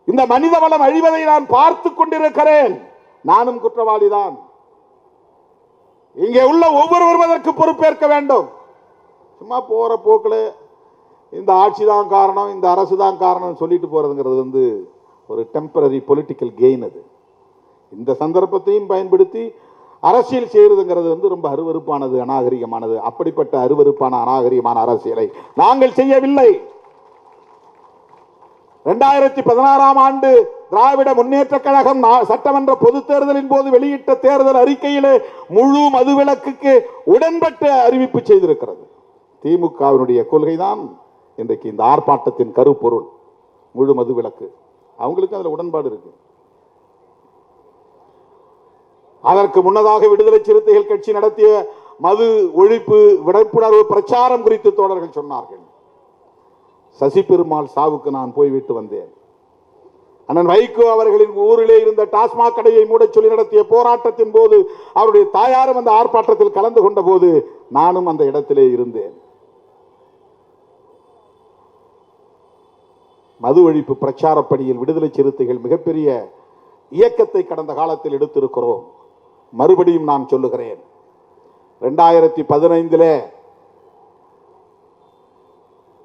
இந்த மனித வளம் அழிவதை நான் பார்த்துக் கொண்டிருக்கிறேன். நானும் குற்றவாளிதான். இங்கே உள்ள ஒவ்வொருவரும் அதற்கு பொறுப்பேற்க வேண்டும். சும்மா போற போக்கில் இந்த ஆட்சி தான் காரணம், இந்த அரசு தான் காரணம் சொல்லிட்டு போறதுங்கிறது ஒரு டெம்பரரி பொலிட்டிக்கல் கெயின். அது இந்த சந்தர்ப்பத்தையும் பயன்படுத்தி அரசியல் செய்யறதுங்கிறது ரொம்ப அருவருப்பானது, அநாகரிகமானது. அப்படிப்பட்ட அருவருப்பான அநாகரிகமான அரசியலை நாங்கள் செய்யவில்லை. 2016 ஆண்டு திராவிட முன்னேற்ற கழகம் சட்டமன்ற பொது தேர்தலின் போது வெளியிட்ட தேர்தல் அறிக்கையிலே முழு மதுவிலக்குக்கு உடன்பட்டு அறிவிப்பு செய்திருக்கிறது. திமுகவினுடைய கொள்கைதான் இன்றைக்கு இந்த ஆர்ப்பாட்டத்தின் கருப்பொருள், முழு மதுவிலக்கு. அவங்களுக்கு அதுல உடன்பாடு இருக்கு. அதற்கு முன்னதாக விடுதலை சிறுத்தைகள் கட்சி நடத்திய மது ஒழிப்பு விழிப்புணர்வு பிரச்சாரம் குறித்து தோழர்கள் சொன்னார்கள். சசி பெருமாள் சாவுக்கு நான் போய்விட்டு வந்தேன். அண்ணன் வைகோ அவர்களின் ஊரிலே இருந்த டாஸ்மாக் கடையை மூட சொல்லி நடத்திய போராட்டத்தின் போது அவருடைய தாயாரும் அந்த ஆர்ப்பாட்டத்தில் கலந்து கொண்ட போது நானும் அந்த இடத்திலே இருந்தேன். மது ஒழிப்பு பிரச்சார பணியில் விடுதலை சிறுத்தைகள் மிகப்பெரிய இயக்கத்தை கடந்த காலத்தில் எடுத்திருக்கிறோம். மறுபடியும் நான் சொல்லுகிறேன், 2015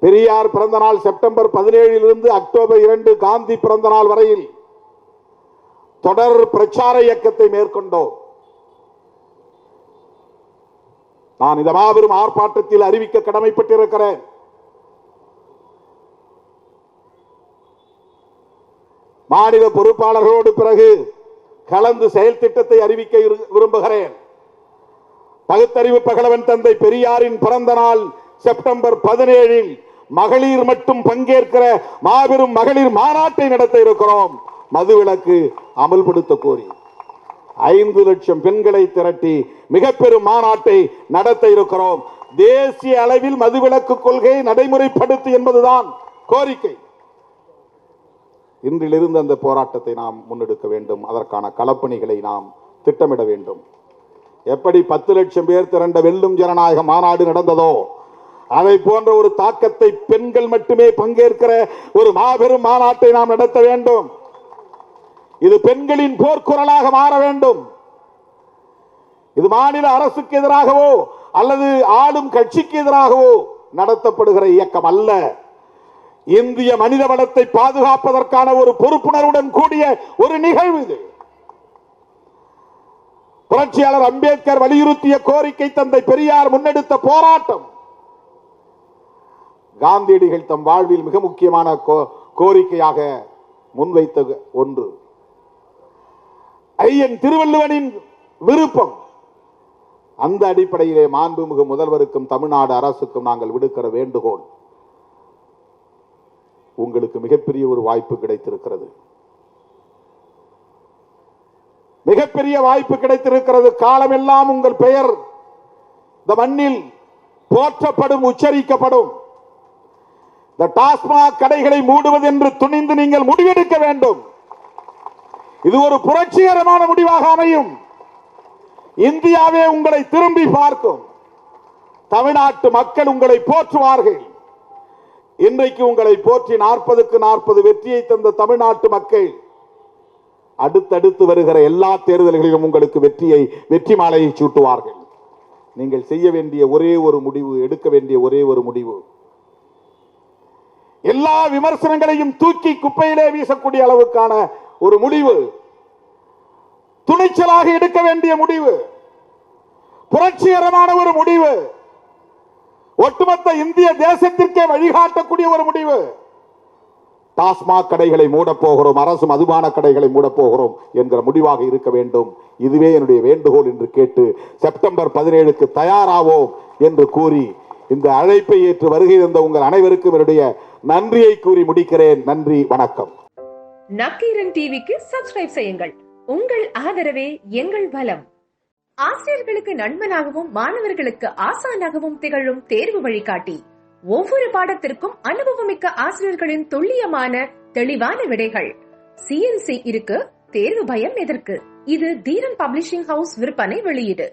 பெரியார் பிறந்த நாள் செப்டம்பர் 17 அக்டோபர் 2 காந்தி பிறந்த நாள் வரையில் தொடர் பிரச்சார இயக்கத்தை மேற்கொண்டோம். நான் இந்த மாபெரும் ஆர்ப்பாட்டத்தில் அறிவிக்க கடமைப்பட்டிருக்கிறேன். மாநில பொறுப்பாளர்களோடு பிறகு கலந்து செயல் திட்டத்தை அறிவிக்க விரும்புகிறேன். பகுத்தறிவு பகலவன் தந்தை பெரியாரின் பிறந்த நாள் செப்டம்பர் 17 மகளிர் மட்டும் பங்கேற்கிற மாபெரும் மகளிர் மாநாட்டை நடத்த இருக்கிறோம். மதுவிலக்கு அமல்படுத்த கோரி 5 லட்சம் பெண்களை திரட்டி மிக பெரும் மாநாட்டை நடத்த இருக்கிறோம். தேசிய அளவில் மதுவிலக்கு கொள்கையை நடைமுறைப்படுத்து என்பதுதான் கோரிக்கை. இன்றிலிருந்து அந்த போராட்டத்தை நாம் முன்னெடுக்க வேண்டும். அதற்கான களப்பணிகளை நாம் திட்டமிட வேண்டும். எப்படி 10 லட்சம் பேர் திரண்ட வெல்லும் ஜனநாயக மாநாடு நடந்ததோ அதை போன்ற ஒரு தாக்கத்தை பெண்கள் மட்டுமே பங்கேற்கிற ஒரு மாபெரும் மாநாட்டை நாம் நடத்த வேண்டும். இது பெண்களின் போர்க்குரலாக மாற வேண்டும். இது மாநில அரசுக்கு எதிராகவோ அல்லது ஆளும் கட்சிக்கு எதிராகவோ நடத்தப்படுகிற இயக்கம் அல்ல. இந்திய மனித வளத்தை பாதுகாப்பதற்கான ஒரு பொறுப்புணர்வுடன் கூடிய ஒரு நிகழ்வு இது. புரட்சியாளர் அம்பேத்கர் வலியுறுத்திய கோரிக்கை, தந்தை பெரியார் முன்னெடுத்த போராட்டம், காந்தியடிகள் தம் வாழ்வில் மிக முக்கியமான கோரிக்கையாக முன்வைத்த ஒன்று, ஐயன் திருவள்ளுவனின் விருப்பம். அந்த அடிப்படையிலே மாண்புமிகு முதல்வருக்கும் தமிழ்நாடு அரசுக்கும் நாங்கள் விடுக்கிற வேண்டுகோள், உங்களுக்கு மிகப்பெரிய ஒரு வாய்ப்பு கிடைத்திருக்கிறது. மிகப்பெரிய வாய்ப்பு கிடைத்திருக்கிறது. காலமெல்லாம் உங்கள் பெயர் இந்த மண்ணில் போற்றப்படும், உச்சரிக்கப்படும். இந்த டாஸ்மாக் கடைகளை மூடுவது என்று துணிந்து நீங்கள் முடிவெடுக்க வேண்டும். இது ஒரு புரட்சிகரமான முடிவாக அமையும். இந்தியாவே உங்களை திரும்பி பார்க்கும். தமிழ்நாட்டு மக்கள் உங்களை போற்றுவார்கள். இன்றைக்கு உங்களை போற்றி 40க்கு 40 வெற்றியை தந்த தமிழ்நாட்டு மக்கள் அடுத்தடுத்து வருகிற எல்லா தேர்தல்களிலும் உங்களுக்கு வெற்றி மாலையை சூட்டுவார்கள். நீங்கள் செய்ய வேண்டிய ஒரே ஒரு முடிவு, எடுக்க வேண்டிய ஒரே ஒரு முடிவு, எல்லா விமர்சனங்களையும் தூக்கி குப்பையிலே வீசக்கூடிய அளவுக்கான ஒரு முடிவு, துணிச்சலாக எடுக்க வேண்டிய முடிவு, புரட்சிகரமான ஒரு முடிவு, ஒட்டுமொத்த இந்திய தேசத்திற்கே வழிகாட்டக்கூடிய ஒரு முடிவு. டாஸ்மாக் கடைகளை மூடப் போகிறோம், அரசு மதுபான கடைகளை மூடப் போகிறோம் என்கிற முடிவாக இருக்க வேண்டும். இதுவே என்னுடைய வேண்டுகோள் என்று கேட்டு செப்டம்பர் 17க்கு தயாராவோம் என்று கூறி இந்த அழைப்பை ஏற்று வருகை தந்த உங்கள் அனைவருக்கும் என்னுடைய நன்றியை கூறி முடிக்கிறேன். நன்றி, வணக்கம். நக்கீரன் டிவிக்கு சப்ஸ்கிரைப் செய்யுங்கள். உங்கள் ஆதரவே எங்கள் பலம். ஆசிரியர்களுக்கு நண்பனாகவும் மாணவர்களுக்கு ஆசானாகவும் திகழும் தேர்வு வழிகாட்டி. ஒவ்வொரு பாடத்திற்கும் அனுபவமிக்க ஆசிரியர்களின் துல்லியமான தெளிவான விடைகள். CNC இருக்கு, தேர்வு பயம் எதற்கு? இது தீரன் பப்ளிஷிங் ஹவுஸ் விற்பனை வெளியீடு.